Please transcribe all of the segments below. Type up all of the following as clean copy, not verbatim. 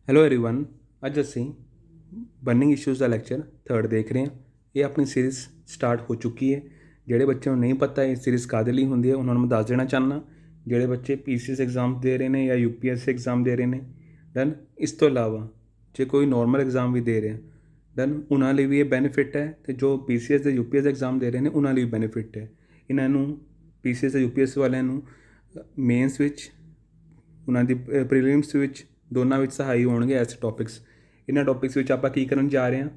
Hello everyone. ਅੱਜ ਅਸੀਂ burning issues ਦਾ lecture 3 ਦੇਖ ਰਹੇ ਹਾਂ। ਇਹ ਆਪਣੀ ਸੀਰੀਜ਼ ਸਟਾਰਟ ਹੋ ਚੁੱਕੀ ਹੈ। ਜਿਹੜੇ ਬੱਚਿਆਂ ਨੂੰ ਨਹੀਂ ਪਤਾ ਇਹ ਸੀਰੀਜ਼ ਕਾਹਦੇ ਲਈ ਹੁੰਦੀ ਹੈ ਉਹਨਾਂ ਨੂੰ ਮੈਂ ਦੱਸ ਦੇਣਾ ਚਾਹੁੰਦਾ। ਜਿਹੜੇ ਬੱਚੇ ਪੀਸੀਐਸ ਐਗਜ਼ਾਮ ਦੇ ਰਹੇ ਨੇ ਜਾਂ ਯੂਪੀਐਸਸੀ ਐਗਜ਼ਾਮ ਦੇ ਰਹੇ ਨੇ ਦੈਨ ਇਸ ਤੋਂ ਇਲਾਵਾ ਜੇ ਕੋਈ ਨੋਰਮਲ ਐਗਜ਼ਾਮ ਵੀ ਦੇ ਰਿਹਾ ਦੈਨ ਉਹਨਾਂ ਲਈ ਵੀ ਇਹ ਬੈਨੀਫਿਟ ਹੈ ਅਤੇ ਜੋ ਪੀਸੀਐਸ ਅਤੇ ਯੂਪੀਐਸ ਐਗਜ਼ਾਮ ਦੇ ਰਹੇ ਨੇ ਉਹਨਾਂ ਲਈ ਵੀ ਬੈਨੀਫਿਟ ਹੈ। ਇਹਨਾਂ ਨੂੰ ਪੀਸੀਐਸ ਅਤੇ ਯੂਪੀਐਸ ਵਾਲਿਆਂ ਨੂੰ ਮੇਨਸ ਵਿੱਚ ਉਹਨਾਂ ਦੀ ਪ੍ਰੀਲਿਮਸ ਵਿੱਚ ਦੋਨਾਂ ਵਿੱਚ ਸਹਾਈ ਹੋਣਗੇ ਐਸੇ ਟੌਪਿਕਸ। ਇਹਨਾਂ ਟੌਪਿਕਸ ਵਿੱਚ ਆਪਾਂ ਕੀ ਕਰਨ ਜਾ ਰਹੇ ਹਾਂ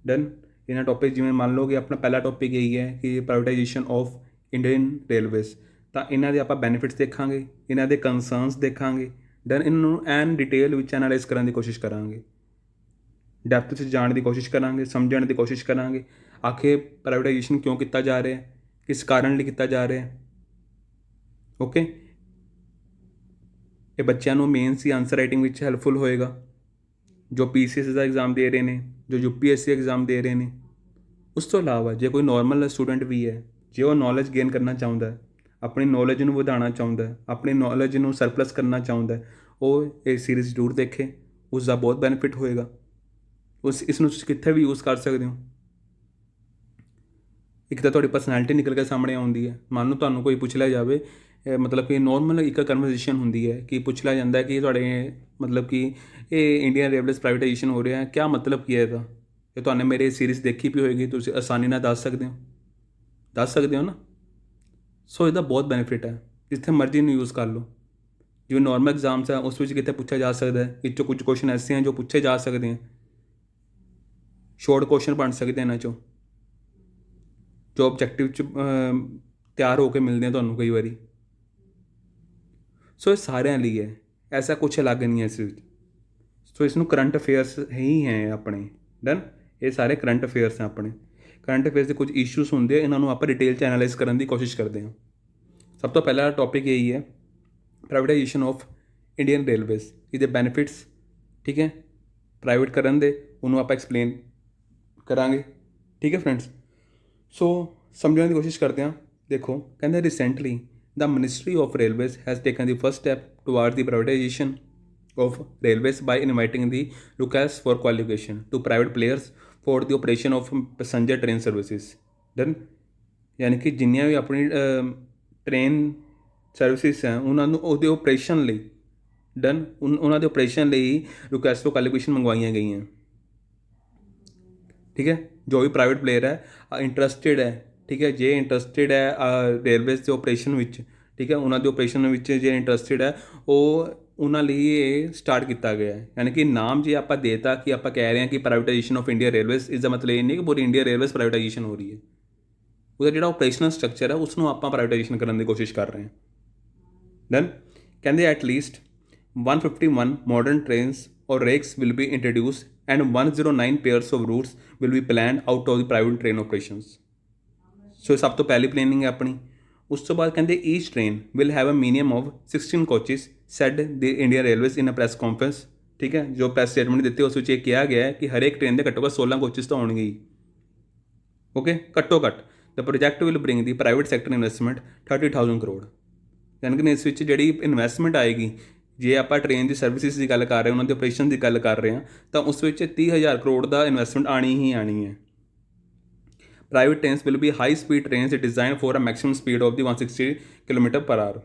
ਡਨ। ਇਹਨਾਂ ਟੌਪਿਕ ਜਿਵੇਂ ਮੰਨ ਲਓ ਕਿ ਆਪਣਾ ਪਹਿਲਾ ਟੌਪਿਕ ਇਹੀ ਹੈ ਕਿ ਪ੍ਰਾਈਵੇਟਾਈਜੇਸ਼ਨ ਆਫ ਇੰਡੀਅਨ ਰੇਲਵੇਜ਼। ਤਾਂ ਇਹਨਾਂ ਦੇ ਆਪਾਂ ਬੈਨੀਫਿਟਸ ਦੇਖਾਂਗੇ, ਇਹਨਾਂ ਦੇ ਕੰਸਰਨਸ ਦੇਖਾਂਗੇ ਦੈਨ ਇਹਨਾਂ ਨੂੰ ਐਨ ਡਿਟੇਲ ਵਿੱਚ ਐਨਾਲਾਈਜ਼ ਕਰਨ ਦੀ ਕੋਸ਼ਿਸ਼ ਕਰਾਂਗੇ, ਡੈਪਥ 'ਚ ਜਾਣ ਦੀ ਕੋਸ਼ਿਸ਼ ਕਰਾਂਗੇ, ਸਮਝਣ ਦੀ ਕੋਸ਼ਿਸ਼ ਕਰਾਂਗੇ ਆਖਿਰ ਪ੍ਰਾਈਵੇਟਾਈਜੇਸ਼ਨ ਕਿਉਂ ਕੀਤਾ ਜਾ ਰਿਹਾ, ਕਿਸ ਕਾਰਨ ਲਈ ਕੀਤਾ ਜਾ ਰਿਹਾ। ਓਕੇ, ਇਹ ਬੱਚਿਆਂ ਨੂੰ ਮੇਨਸ ਦੀ ਆਨਸਰ ਰਾਈਟਿੰਗ ਵਿੱਚ ਹੈਲਪਫੁਲ ਹੋਏਗਾ ਜੋ ਪੀਸੀਐਸ ਦਾ ਐਗਜ਼ਾਮ ਦੇ ਰਹੇ ਨੇ, ਜੋ ਯੂਪੀਐਸਸੀ ਐਗਜ਼ਾਮ ਦੇ ਰਹੇ ਨੇ। ਉਸ ਤੋਂ ਇਲਾਵਾ ਜੇ ਕੋਈ ਨੋਰਮਲ ਸਟੂਡੈਂਟ ਵੀ ਹੈ, ਜੇ ਉਹ ਨੌਲੇਜ ਗੇਨ ਕਰਨਾ ਚਾਹੁੰਦਾ ਹੈ, ਆਪਣੀ ਨੌਲੇਜ ਨੂੰ ਵਧਾਉਣਾ ਚਾਹੁੰਦਾ ਹੈ, ਆਪਣੀ ਨੌਲੇਜ ਨੂੰ ਸਰਪਲਸ ਕਰਨਾ ਚਾਹੁੰਦਾ ਹੈ, ਉਹ ਇਹ ਸੀਰੀਜ਼ ਜ਼ਰੂਰ ਦੇਖੇ, ਉਸ ਦਾ ਬਹੁਤ ਬੈਨੀਫਿਟ ਹੋਏਗਾ। ਇਸ ਨੂੰ ਤੁਸੀਂ ਕਿੱਥੇ ਵੀ ਯੂਜ਼ ਕਰ ਸਕਦੇ ਹੋ। ਇੱਕ ਤਾਂ ਤੁਹਾਡੀ ਪਰਸਨੈਲਿਟੀ ਨਿਕਲ ਕੇ ਸਾਹਮਣੇ ਆਉਂਦੀ ਹੈ। ਮੰਨ ਲਓ ਤੁਹਾਨੂੰ ਕੋਈ ਪੁੱਛ ਲਿਆ ਜਾਵੇ, ਮਤਲਬ ਕਿ ਨੋਰਮਲ ਇੱਕ ਕਨਵਰਸੇਸ਼ਨ ਹੁੰਦੀ ਹੈ ਕਿ ਪੁੱਛ ਲਿਆ ਜਾਂਦਾ ਕਿ ਤੁਹਾਡੇ ਮਤਲਬ ਕਿ ਇਹ ਇੰਡੀਅਨ ਰੇਲਵੇਜ਼ ਪ੍ਰਾਈਵੇਟਾਈਜੇਸ਼ਨ ਹੋ ਰਿਹਾ, ਕਿਆ ਮਤਲਬ ਕੀ ਹੈ ਇਹਦਾ। ਇਹ ਤੁਹਾਨੂੰ ਮੇਰੇ ਸੀਰੀਜ਼ ਦੇਖੀ ਵੀ ਹੋਏਗੀ, ਤੁਸੀਂ ਆਸਾਨੀ ਨਾਲ ਦੱਸ ਸਕਦੇ ਹੋ ਨਾ। ਸੋ ਇਹਦਾ ਬਹੁਤ ਬੈਨੀਫਿਟ ਹੈ, ਜਿੱਥੇ ਮਰਜ਼ੀ ਨੂੰ ਯੂਜ਼ ਕਰ ਲਓ। ਜਿਵੇਂ ਨੋਰਮਲ ਐਗਜ਼ਾਮਸ ਹੈ ਉਸ ਵਿੱਚ ਕਿਤੇ ਪੁੱਛਿਆ ਜਾ ਸਕਦਾ ਹੈ, ਇਹ 'ਚੋਂ ਕੁਝ ਕੁਐਸਚਨ ਐਸੇ ਹਨ ਜੋ ਪੁੱਛੇ ਜਾ ਸਕਦੇ ਹੈ, ਸ਼ੋਰਟ ਕੁਐਸਚਨ ਬਣ ਸਕਦੇ ਇਹਨਾਂ 'ਚੋਂ ਜੋ ਆਬਜੈਕਟਿਵ 'ਚ ਤਿਆਰ ਹੋ ਕੇ ਮਿਲਦੇ ਆ ਤੁਹਾਨੂੰ ਕਈ ਵਾਰੀ। ਸੋ ਇਹ ਸਾਰਿਆਂ ਲਈ ਹੈ, ਐਸਾ ਕੁਛ ਅਲੱਗ ਨਹੀਂ ਹੈ ਇਸ ਵਿੱਚ। ਸੋ ਇਸ ਨੂੰ ਕਰੰਟ ਅਫੇਅਰਸ ਹੀ ਹੈ ਆਪਣੇ ਡਨ। ਇਹ ਸਾਰੇ ਕਰੰਟ ਅਫੇਅਰਸ ਹੈ ਆਪਣੇ। ਕਰੰਟ ਅਫੇਅਰਸ ਦੇ ਕੁਝ ਇਸ਼ੂਜ਼ ਹੁੰਦੇ ਆ, ਇਹਨਾਂ ਨੂੰ ਆਪਾਂ ਡਿਟੇਲ 'ਚ ਐਨਾਲਾਈਜ਼ ਕਰਨ ਦੀ ਕੋਸ਼ਿਸ਼ ਕਰਦੇ ਹਾਂ। ਸਭ ਤੋਂ ਪਹਿਲਾ ਟੌਪਿਕ ਇਹੀ ਹੈ ਪ੍ਰਾਈਵੇਟਾਈਜੇਸ਼ਨ ਆਫ ਇੰਡੀਅਨ ਰੇਲਵੇਜ਼, ਇਹਦੇ ਬੈਨੀਫਿਟਸ। ਠੀਕ ਹੈ, ਪ੍ਰਾਈਵੇਟ ਕਰਨ ਦੇ ਉਹਨੂੰ ਆਪਾਂ ਐਕਸਪਲੇਨ ਕਰਾਂਗੇ। ਠੀਕ ਹੈ ਫਰੈਂਡਸ, ਸੋ ਸਮਝਣ ਦੀ ਕੋਸ਼ਿਸ਼ ਕਰਦੇ ਹਾਂ। ਦੇਖੋ ਕਹਿੰਦੇ recently the Ministry of Railways has taken the first step towards the privatization of railways by inviting the request for qualification to private players for the operation of passenger train services done। ਯਾਨੀ ਕਿ ਜਿੰਨੀਆਂ ਵੀ ਆਪਣੀ train services ਹੈ ਉਹਨਾਂ ਨੂੰ ਉਹਦੇ operation ਲਈ done, ਉਹਨਾਂ ਦੇ ਓਪਰੇਸ਼ਨ ਲਈ ਰਿਕੁਐਸਟ ਫॉर ਕੁਆਲੀਫਿਕੇਸ਼ਨ ਮੰਗਵਾਈਆਂ ਗਈਆਂ। ਠੀਕ ਹੈ, ਜੋ ਵੀ ਪ੍ਰਾਈਵੇਟ ਪਲੇਅਰ ਹੈ ਇੰਟਰਸਟਿਡ ਹੈ, ਠੀਕ ਹੈ, ਜੇ ਇੰਟਰਸਟਿਡ ਹੈ ਰੇਲਵੇਜ਼ ਦੇ ਓਪਰੇਸ਼ਨ ਵਿੱਚ, ਠੀਕ ਹੈ, ਉਹਨਾਂ ਦੇ ਓਪਰੇਸ਼ਨ ਵਿੱਚ ਜੇ ਇੰਟਰਸਟਿਡ ਹੈ ਉਹਨਾਂ ਲਈ ਇਹ ਸਟਾਰਟ ਕੀਤਾ ਗਿਆ ਹੈ। ਯਾਨੀ ਕਿ ਨਾਮ ਜੇ ਆਪਾਂ ਦੇਤਾ ਕਿ ਆਪਾਂ ਕਹਿ ਰਹੇ ਹਾਂ ਕਿ ਪ੍ਰਾਈਵੇਟਾਈਜੇਸ਼ਨ ਆਫ ਇੰਡੀਆ ਰੇਲਵੇਜ਼, ਇਸ ਦਾ ਮਤਲਬ ਇਹ ਨਹੀਂ ਕਿ ਪੂਰੀ ਇੰਡੀਆ ਰੇਲਵੇਜ਼ ਪ੍ਰਾਈਵੇਟਾਈਜੇਸ਼ਨ ਹੋ ਰਹੀ ਹੈ। ਉਹਦਾ ਜਿਹੜਾ ਓਪਰੇਸ਼ਨਲ ਸਟਰਕਚਰ ਹੈ ਉਸ ਨੂੰ ਆਪਾਂ ਪ੍ਰਾਈਵੇਟਾਈਜੇਸ਼ਨ ਕਰਨ ਦੀ ਕੋਸ਼ਿਸ਼ ਕਰ ਰਹੇ ਹਾਂ ਡਨ। ਕਹਿੰਦੇ at least 151 modern trains or rakes will be introduced and 109 pairs of routes will be planned out of the private train operations। ਸੋ ਸਭ ਤੋਂ ਪਹਿਲੀ ਪਲੈਨਿੰਗ ਹੈ ਆਪਣੀ। ਉਸ ਤੋਂ ਬਾਅਦ ਕਹਿੰਦੇ each train will have a minimum of 16 coaches said the Indian railways in a press conference. ਠੀਕ ਹੈ, ਜੋ ਪ੍ਰੈਸ ਸਟੇਟਮੈਂਟ ਦਿੱਤੀ ਉਸ ਵਿੱਚ ਇਹ ਕਿਹਾ ਗਿਆ ਹੈ ਕਿ ਹਰੇਕ ਟ੍ਰੇਨ ਦੇ ਘੱਟੋ ਘੱਟ 16 ਕੋਚਿਸ ਤਾਂ ਹੋਣਗੇ ਹੀ। ਓਕੇ, ਘੱਟੋ ਘੱਟ। ਦ project will bring the private sector investment 30,000 crore. ਯਾਨੀ ਕਿ ਇਸ ਵਿੱਚ ਜਿਹੜੀ ਇਨਵੈਸਟਮੈਂਟ ਆਏਗੀ, ਜੇ ਆਪਾਂ ਟ੍ਰੇਨ ਦੀ ਸਰਵਿਸਿਜ਼ ਦੀ ਗੱਲ ਕਰ ਰਹੇ ਹਾਂ, ਉਹਨਾਂ ਦੇ ਆਪਰੇਸ਼ਨ ਦੀ ਗੱਲ ਕਰ ਰਹੇ ਹਾਂ, ਤਾਂ ਉਸ ਵਿੱਚ 30,000 ਕਰੋੜ ਦਾ ਇਨਵੈਸਟਮੈਂਟ ਆਣੀ ਹੀ ਆਣੀ ਹੈ। Private trains will be high speed trains design for a maximum speed of the 160 kilometre per hour.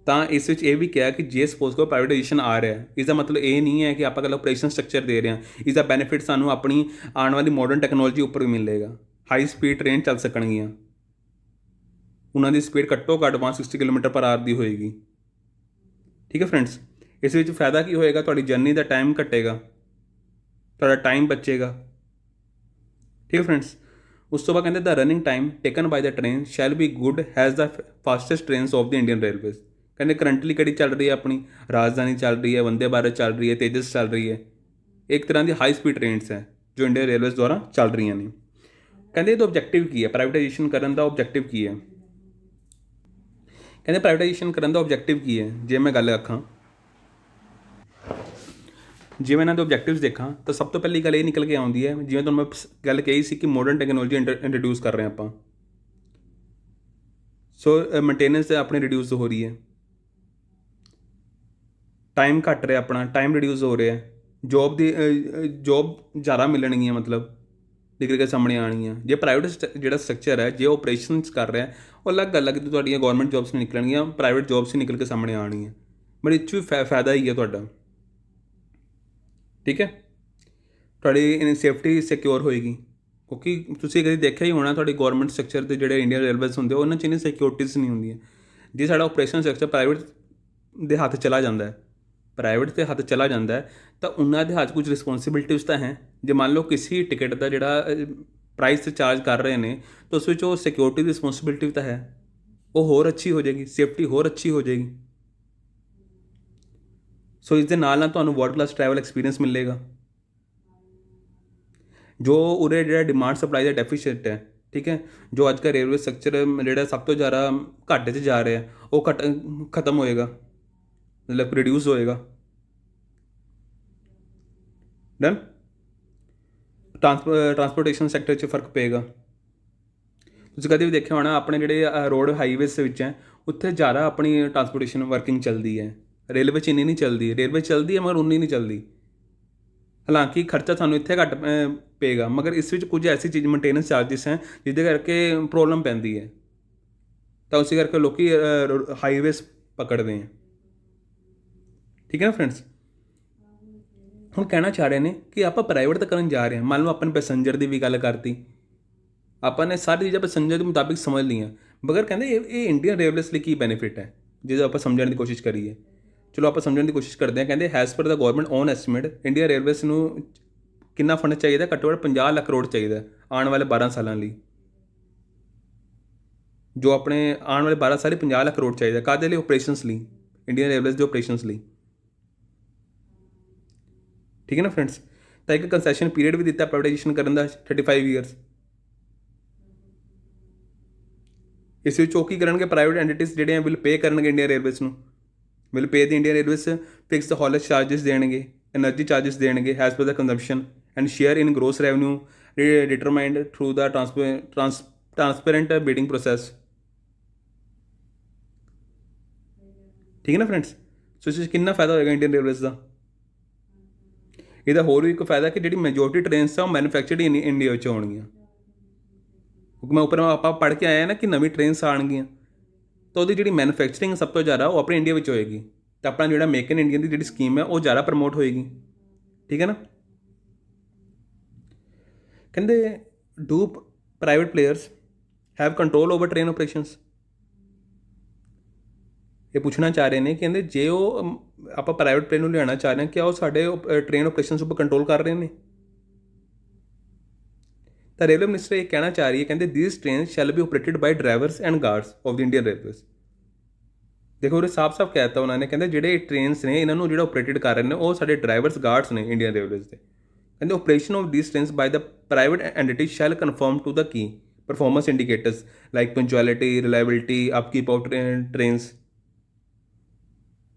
ਤਾਂ ਇਸ ਵਿੱਚ ਇਹ ਵੀ ਕਿਹਾ ਕਿ ਜੇ ਸਪੋਜ਼ ਕੋਈ ਪ੍ਰਾਈਵੇਟਾਈਜੇਸ਼ਨ ਆ ਰਿਹਾ, ਇਸ ਦਾ ਮਤਲਬ ਇਹ ਨਹੀਂ ਹੈ ਕਿ ਆਪਾਂ ਕੱਲ੍ਹ ਆਪਰੇਸ਼ਨ ਸਟਰਕਚਰ ਦੇ ਰਹੇ ਹਾਂ। ਇਸ ਦਾ ਬੈਨੀਫਿਟ ਸਾਨੂੰ ਆਪਣੀ ਆਉਣ ਵਾਲੀ ਮਾਡਰਨ ਟੈਕਨੋਲੋਜੀ ਉੱਪਰ ਵੀ ਮਿਲੇਗਾ। ਹਾਈ ਸਪੀਡ ਟ੍ਰੇਨ ਚੱਲ ਸਕਣਗੀਆਂ, ਉਹਨਾਂ ਦੀ ਸਪੀਡ ਘੱਟੋ ਘੱਟ 160 ਕਿਲੋਮੀਟਰ ਪਰ ਆਵਰ ਦੀ ਹੋਏਗੀ। ਠੀਕ ਹੈ ਫਰੈਂਡਸ, ਇਸ ਵਿੱਚ ਫਾਇਦਾ ਕੀ ਹੋਏਗਾ, ਤੁਹਾਡੀ ਜਰਨੀ ਦਾ ਟਾਈਮ ਘਟੇਗਾ, ਤੁਹਾਡਾ ਟਾਈਮ ਬਚੇਗਾ। ਠੀਕ ਹੈ ਫਰੈਂਡਸ, ਉਸ ਤੋਂ ਬਾਅਦ ਕਹਿੰਦੇ the running time taken by the train shall be good as the fastest trains of the Indian railways. ਕਹਿੰਦੇ ਕਰੰਟਲੀ ਕਿਹੜੀ ਚੱਲ ਰਹੀ ਹੈ ਆਪਣੀ, ਰਾਜਧਾਨੀ ਚੱਲ ਰਹੀ ਹੈ, ਵੰਦੇ ਭਾਰਤ ਚੱਲ ਰਹੀ ਹੈ, ਤੇਜਸ ਚੱਲ ਰਹੀ ਹੈ। ਇੱਕ ਤਰ੍ਹਾਂ ਦੀ ਹਾਈ ਸਪੀਡ ਟ੍ਰੇਨਸ ਹੈ ਜੋ ਇੰਡੀਅਨ ਰੇਲਵੇਜ਼ ਦੁਆਰਾ ਚੱਲ ਰਹੀਆਂ ਨੇ। ਕਹਿੰਦੇ ਇਹਦਾ ਓਬਜੈਕਟਿਵ ਕੀ ਹੈ, ਪ੍ਰਾਈਵੇਟਾਈਜੇਸ਼ਨ ਕਰਨ ਦਾ ਓਬਜੈਕਟਿਵ ਕੀ ਹੈ। ਕਹਿੰਦੇ ਪ੍ਰਾਈਵੇਟਾਈਜੇਸ਼ਨ ਕਰਨ ਦਾ ਓਬਜੈਕਟਿਵ ਕੀ ਹੈ, ਜੇ ਮੈਂ ਗੱਲ ਆਖਾਂ, ਜਿਵੇਂ ਇਹਨਾਂ ਦੇ ਓਬਜੈਕਟਿਵਸ ਦੇਖਾਂ ਤਾਂ ਸਭ ਤੋਂ ਪਹਿਲੀ ਗੱਲ ਇਹ ਨਿਕਲ ਕੇ ਆਉਂਦੀ ਹੈ, ਜਿਵੇਂ ਤੁਹਾਨੂੰ ਮੈਂ ਗੱਲ ਕਹੀ ਸੀ ਕਿ ਮਾਡਰਨ ਟੈਕਨੋਲੋਜੀ ਇੰਟਰੋਡਿਊਸ ਕਰ ਰਹੇ ਹਾਂ ਆਪਾਂ। ਸੋ ਮੇਨਟੇਨੈਂਸ ਆਪਣੀ ਰਿਡਿਊਸ ਹੋ ਰਹੀ ਹੈ, ਟਾਈਮ ਘੱਟ ਰਿਹਾ, ਆਪਣਾ ਟਾਈਮ ਰਿਡਿਊਸ ਹੋ ਰਿਹਾ, ਜੋਬ ਜ਼ਿਆਦਾ ਮਿਲਣਗੀਆਂ, ਮਤਲਬ ਨਿਕਲ ਕੇ ਸਾਹਮਣੇ ਆਉਣਗੀਆਂ। ਜੇ ਪ੍ਰਾਈਵੇਟ ਜਿਹੜਾ ਸਟਰਕਚਰ ਹੈ, ਜੇ ਓਪਰੇਸ਼ਨਸ ਕਰ ਰਿਹਾ, ਉਹ ਅਲੱਗ ਤੁਹਾਡੀਆਂ ਗੌਰਮੈਂਟ ਜੋਬਸ ਨਹੀਂ ਨਿਕਲਣਗੀਆਂ, ਪ੍ਰਾਈਵੇਟ ਜੋਬਸ ਹੀ ਨਿਕਲ ਕੇ ਸਾਹਮਣੇ ਆਉਣਗੀਆਂ, ਬਟ ਇਹ 'ਚ ਵੀ ਫਾਇਦਾ ਹੀ ਹੈ ਤੁਹਾਡਾ। ਠੀਕ ਹੈ, ਤੁਹਾਡੀ ਸੇਫਟੀ ਸਿਕਿਉਰ ਹੋਏਗੀ, ਕਿਉਂਕਿ ਤੁਸੀਂ ਕਦੇ ਦੇਖਿਆ ਹੀ ਹੋਣਾ ਤੁਹਾਡੀ ਗੌਰਮੈਂਟ ਸਟਰਕਚਰ ਦੇ ਜਿਹੜੇ ਇੰਡੀਅਨ ਰੇਲਵੇਜ਼ ਹੁੰਦੇ, ਉਹਨਾਂ 'ਚ ਇੰਨੀ ਸਿਕਿਉਰਿਟੀਜ਼ ਨਹੀਂ ਹੁੰਦੀਆਂ। ਜੇ ਸਾਡਾ ਆਪਰੇਸ਼ਨ ਸਟਰਕਚਰ ਪ੍ਰਾਈਵੇਟ ਦੇ ਹੱਥ ਚਲਾ ਜਾਂਦਾ ਹੈ, ਤਾਂ ਉਹਨਾਂ ਦੇ ਹੱਥ ਕੁਝ ਰਿਸਪੌਂਸਿਬਿਲਟੀਜ਼ ਤਾਂ ਹੈ। ਜੇ ਮੰਨ ਲਓ ਕਿਸੇ ਟਿਕਟ ਦਾ ਜਿਹੜਾ ਪ੍ਰਾਈਸ ਚਾਰਜ ਕਰ ਰਹੇ ਨੇ, ਤਾਂ ਉਸ ਵਿੱਚ ਉਹ ਸਿਕਿਉਰਿਟੀ ਦੀ ਰਿਸਪੌਂਸਿਬਿਲਟੀ ਤਾਂ ਹੈ, ਉਹ ਹੋਰ ਅੱਛੀ ਹੋ ਜਾਏਗੀ, ਸੇਫਟੀ ਹੋਰ ਅੱਛੀ ਹੋ ਜਾਏਗੀ। ਸੋ ਇਸ ਦੇ ਨਾਲ ਤੁਹਾਨੂੰ ਵਰਲਡ ਕਲਾਸ ਟਰੈਵਲ ਐਕਸਪੀਰੀਅੰਸ ਮਿਲੇਗਾ। ਜੋ ਉਰੇ ਜਿਹੜਾ ਡਿਮਾਂਡ ਸਪਲਾਈ ਦਾ ਡੈਫੀਸ਼ੀਐਂਟ ਹੈ, ਠੀਕ ਹੈ, ਜੋ ਅੱਜ ਕੱਲ੍ਹ ਰੇਲਵੇ ਸਟਰਕਚਰ ਜਿਹੜਾ ਸਭ ਤੋਂ ਜ਼ਿਆਦਾ ਘਾਟੇ 'ਚ ਜਾ ਰਿਹਾ, ਉਹ ਖਤਮ ਹੋਏਗਾ, ਮਤਲਬ ਰਿਡਿਊਸ ਹੋਏਗਾ। ਡਨ। ਟਰਾਂਸਪੋਰਟੇਸ਼ਨ ਸੈਕਟਰ 'ਚ ਫਰਕ ਪਏਗਾ। ਤੁਸੀਂ ਕਦੇ ਵੀ ਦੇਖਿਆ ਹੋਣਾ ਆਪਣੇ ਜਿਹੜੇ ਰੋਡ ਹਾਈਵੇਜ਼ ਵਿੱਚ ਹੈ, ਉੱਥੇ ਜ਼ਿਆਦਾ ਆਪਣੀ ਟਰਾਂਸਪੋਰਟੇਸ਼ਨ ਵਰਕਿੰਗ ਚੱਲਦੀ ਹੈ, ਰੇਲਵੇ 'ਚ ਇੰਨੀ ਨਹੀਂ ਚੱਲਦੀ। ਰੇਲਵੇ ਚੱਲਦੀ ਹੈ ਮਗਰ ਉਨੀ ਨਹੀਂ ਚੱਲਦੀ। ਹਾਲਾਂਕਿ ਖਰਚਾ ਤੁਹਾਨੂੰ ਇੱਥੇ ਘੱਟ ਪਏਗਾ, ਮਗਰ ਇਸ ਵਿੱਚ ਕੁਝ ਐਸੀ ਚੀਜ਼ ਮੇਨਟੇਨੈਂਸ ਚਾਰਜਿਸ ਹੈ ਜਿਹਦੇ ਕਰਕੇ ਪ੍ਰੋਬਲਮ ਪੈਂਦੀ ਹੈ, ਤਾਂ ਉਸੇ ਕਰਕੇ ਲੋਕ ਹਾਈਵੇਜ਼ ਪਕੜਦੇ ਹੈ। ਠੀਕ ਹੈ ਨਾ ਫਰੈਂਡਸ। ਹੁਣ ਕਹਿਣਾ ਚਾਹ ਰਹੇ ਨੇ ਕਿ ਆਪਾਂ ਪ੍ਰਾਈਵੇਟ ਤਾਂ ਕਰਨ ਜਾ ਰਹੇ ਹਾਂ, ਮੰਨ ਲਓ ਆਪਾਂ ਨੇ ਪੈਸੰਜਰ ਦੀ ਵੀ ਗੱਲ ਕਰਤੀ, ਆਪਾਂ ਨੇ ਸਾਰੀ ਚੀਜ਼ਾਂ ਪੈਸੰਜਰ ਦੇ ਮੁਤਾਬਿਕ ਸਮਝ ਲਈਆਂ, ਮਗਰ ਕਹਿੰਦੇ ਇਹ ਇੰਡੀਅਨ ਰੇਲਵੇਜ਼ ਲਈ ਕੀ ਬੈਨੀਫਿਟ ਹੈ, ਜਦੋਂ ਆਪਾਂ ਸਮਝਣ ਦੀ ਕੋਸ਼ਿਸ਼ ਕਰੀਏ। ਚਲੋ ਆਪਾਂ ਸਮਝਣ ਦੀ ਕੋਸ਼ਿਸ਼ ਕਰਦੇ ਹਾਂ। ਕਹਿੰਦੇ as per the government own estimate Indian railways ਨੂੰ ਕਿੰਨਾ ਫੰਡ ਚਾਹੀਦਾ, ਘੱਟੋ ਘੱਟ 50 ਲੱਖ ਕਰੋੜ ਚਾਹੀਦਾ ਆਉਣ ਵਾਲੇ 12 ਸਾਲਾਂ ਲਈ। ਜੋ ਆਪਣੇ ਆਉਣ ਵਾਲੇ 12 ਸਾਲ 50 ਲੱਖ ਕਰੋੜ ਚਾਹੀਦਾ, ਕਾਹਦੇ ਲਈ? ਓਪਰੇਸ਼ਨਸ ਲਈ, ਇੰਡੀਅਨ ਰੇਲਵੇਜ਼ ਦੇ ਓਪਰੇਸ਼ਨਸ ਲਈ। ਠੀਕ ਹੈ ਨਾ ਫਰੈਂਡਸ। ਤਾਂ ਇੱਕ ਕੰਸੈਸ਼ਨ ਪੀਰੀਅਡ ਵੀ ਦਿੱਤਾ ਪ੍ਰਾਈਵੇਟਾਈਜੇਸ਼ਨ ਕਰਨ ਦਾ, 35 ਈਅਰਸ। ਇਸ ਵਿੱਚ ਉਹ ਕੀ ਕਰਨਗੇ, ਪ੍ਰਾਈਵੇਟ ਐਂਟੀਟੀਜ਼ ਜਿਹੜੇ ਆ ਵਿਲ ਪੇ ਕਰਨਗੇ ਇੰਡੀਅਨ ਰੇਲਵੇਜ਼ ਨੂੰ, will pay the Indian railways fix haulage charges ਦੇਣਗੇ, ਐਨਰਜੀ ਚਾਰਜਿਸ ਦੇਣਗੇ as per the consumption and share in gross revenue determined through the transparent bidding process. ਠੀਕ ਹੈ ਨਾ friends. ਸੋ ਇਸ ਵਿੱਚ ਕਿੰਨਾ ਫਾਇਦਾ ਹੋਏਗਾ ਇੰਡੀਅਨ ਰੇਲਵੇਜ਼ ਦਾ। ਇਹਦਾ ਹੋਰ ਵੀ ਇੱਕ ਫਾਇਦਾ ਕਿ ਜਿਹੜੀ ਮੈਜੋਰਟੀ ਟ੍ਰੇਨਸ ਆ ਉਹ ਮੈਨੂਫੈਕਚਰਡ ਇੰਡੀਆ ਵਿੱਚ ਹੋਣਗੀਆਂ, ਕਿਉਂਕਿ ਮੈਂ ਉੱਪਰ ਆਪਾਂ ਪੜ੍ਹ ਕੇ ਆਇਆ ਨਾ ਕਿ ਨਵੀਂ ਟ੍ਰੇਨਸ ਆਉਣਗੀਆਂ, ਤਾਂ ਉਹਦੀ ਜਿਹੜੀ ਮੈਨੂਫੈਕਚਰਿੰਗ ਸਭ ਤੋਂ ਜ਼ਿਆਦਾ ਉਹ ਆਪਣੇ ਇੰਡੀਆ ਵਿੱਚ ਹੋਏਗੀ, ਤਾਂ ਆਪਣਾ ਜਿਹੜਾ ਮੇਕ ਇਨ ਇੰਡੀਆ ਦੀ ਜਿਹੜੀ ਸਕੀਮ ਹੈ ਉਹ ਜ਼ਿਆਦਾ ਪ੍ਰਮੋਟ ਹੋਏਗੀ। ਠੀਕ ਹੈ ਨਾ। ਕਹਿੰਦੇ do private players have control over train operations. ਇਹ ਪੁੱਛਣਾ ਚਾਹ ਰਹੇ ਨੇ, ਕਹਿੰਦੇ ਜੇ ਉਹ ਆਪਾਂ ਪ੍ਰਾਈਵੇਟ ਪਲੇਨ ਨੂੰ ਲਿਆਉਣਾ ਚਾਹ ਰਹੇ ਹਾਂ, ਕਿਆ ਉਹ ਸਾਡੇ ਟ੍ਰੇਨ ਓਪਰੇਸ਼ਨਸ ਉੱਪਰ ਕੰਟਰੋਲ ਕਰ ਰਹੇ ਨੇ? ਤਾਂ ਰੇਲਵੇ ਮਿਨਿਸਟਰ ਇਹ ਕਹਿਣਾ ਚਾਹ ਰਹੀ ਹੈ, ਕਹਿੰਦੇ these train shall be operated by drivers and guards of the Indian railways. ਦੇਖੋ ਉਹਨੇ ਸਾਫ਼ ਕਹਿ ਦਿੱਤਾ ਉਹਨਾਂ ਨੇ, ਕਹਿੰਦੇ ਜਿਹੜੇ ਟ੍ਰੇਨਸ ਨੇ ਇਹਨਾਂ ਨੂੰ ਜਿਹੜਾ ਓਪਰੇਟਡ ਕਰ ਰਹੇ ਨੇ ਉਹ ਸਾਡੇ ਡਰਾਈਵਰਸ ਗਾਰਡਸ ਨੇ ਇੰਡੀਅਨ ਰੇਲਵੇਜ਼ ਦੇ। ਕਹਿੰਦੇ operation of these trains by the private entity shall confirm to the key performance indicators like punctuality, reliability, upkeep of trains.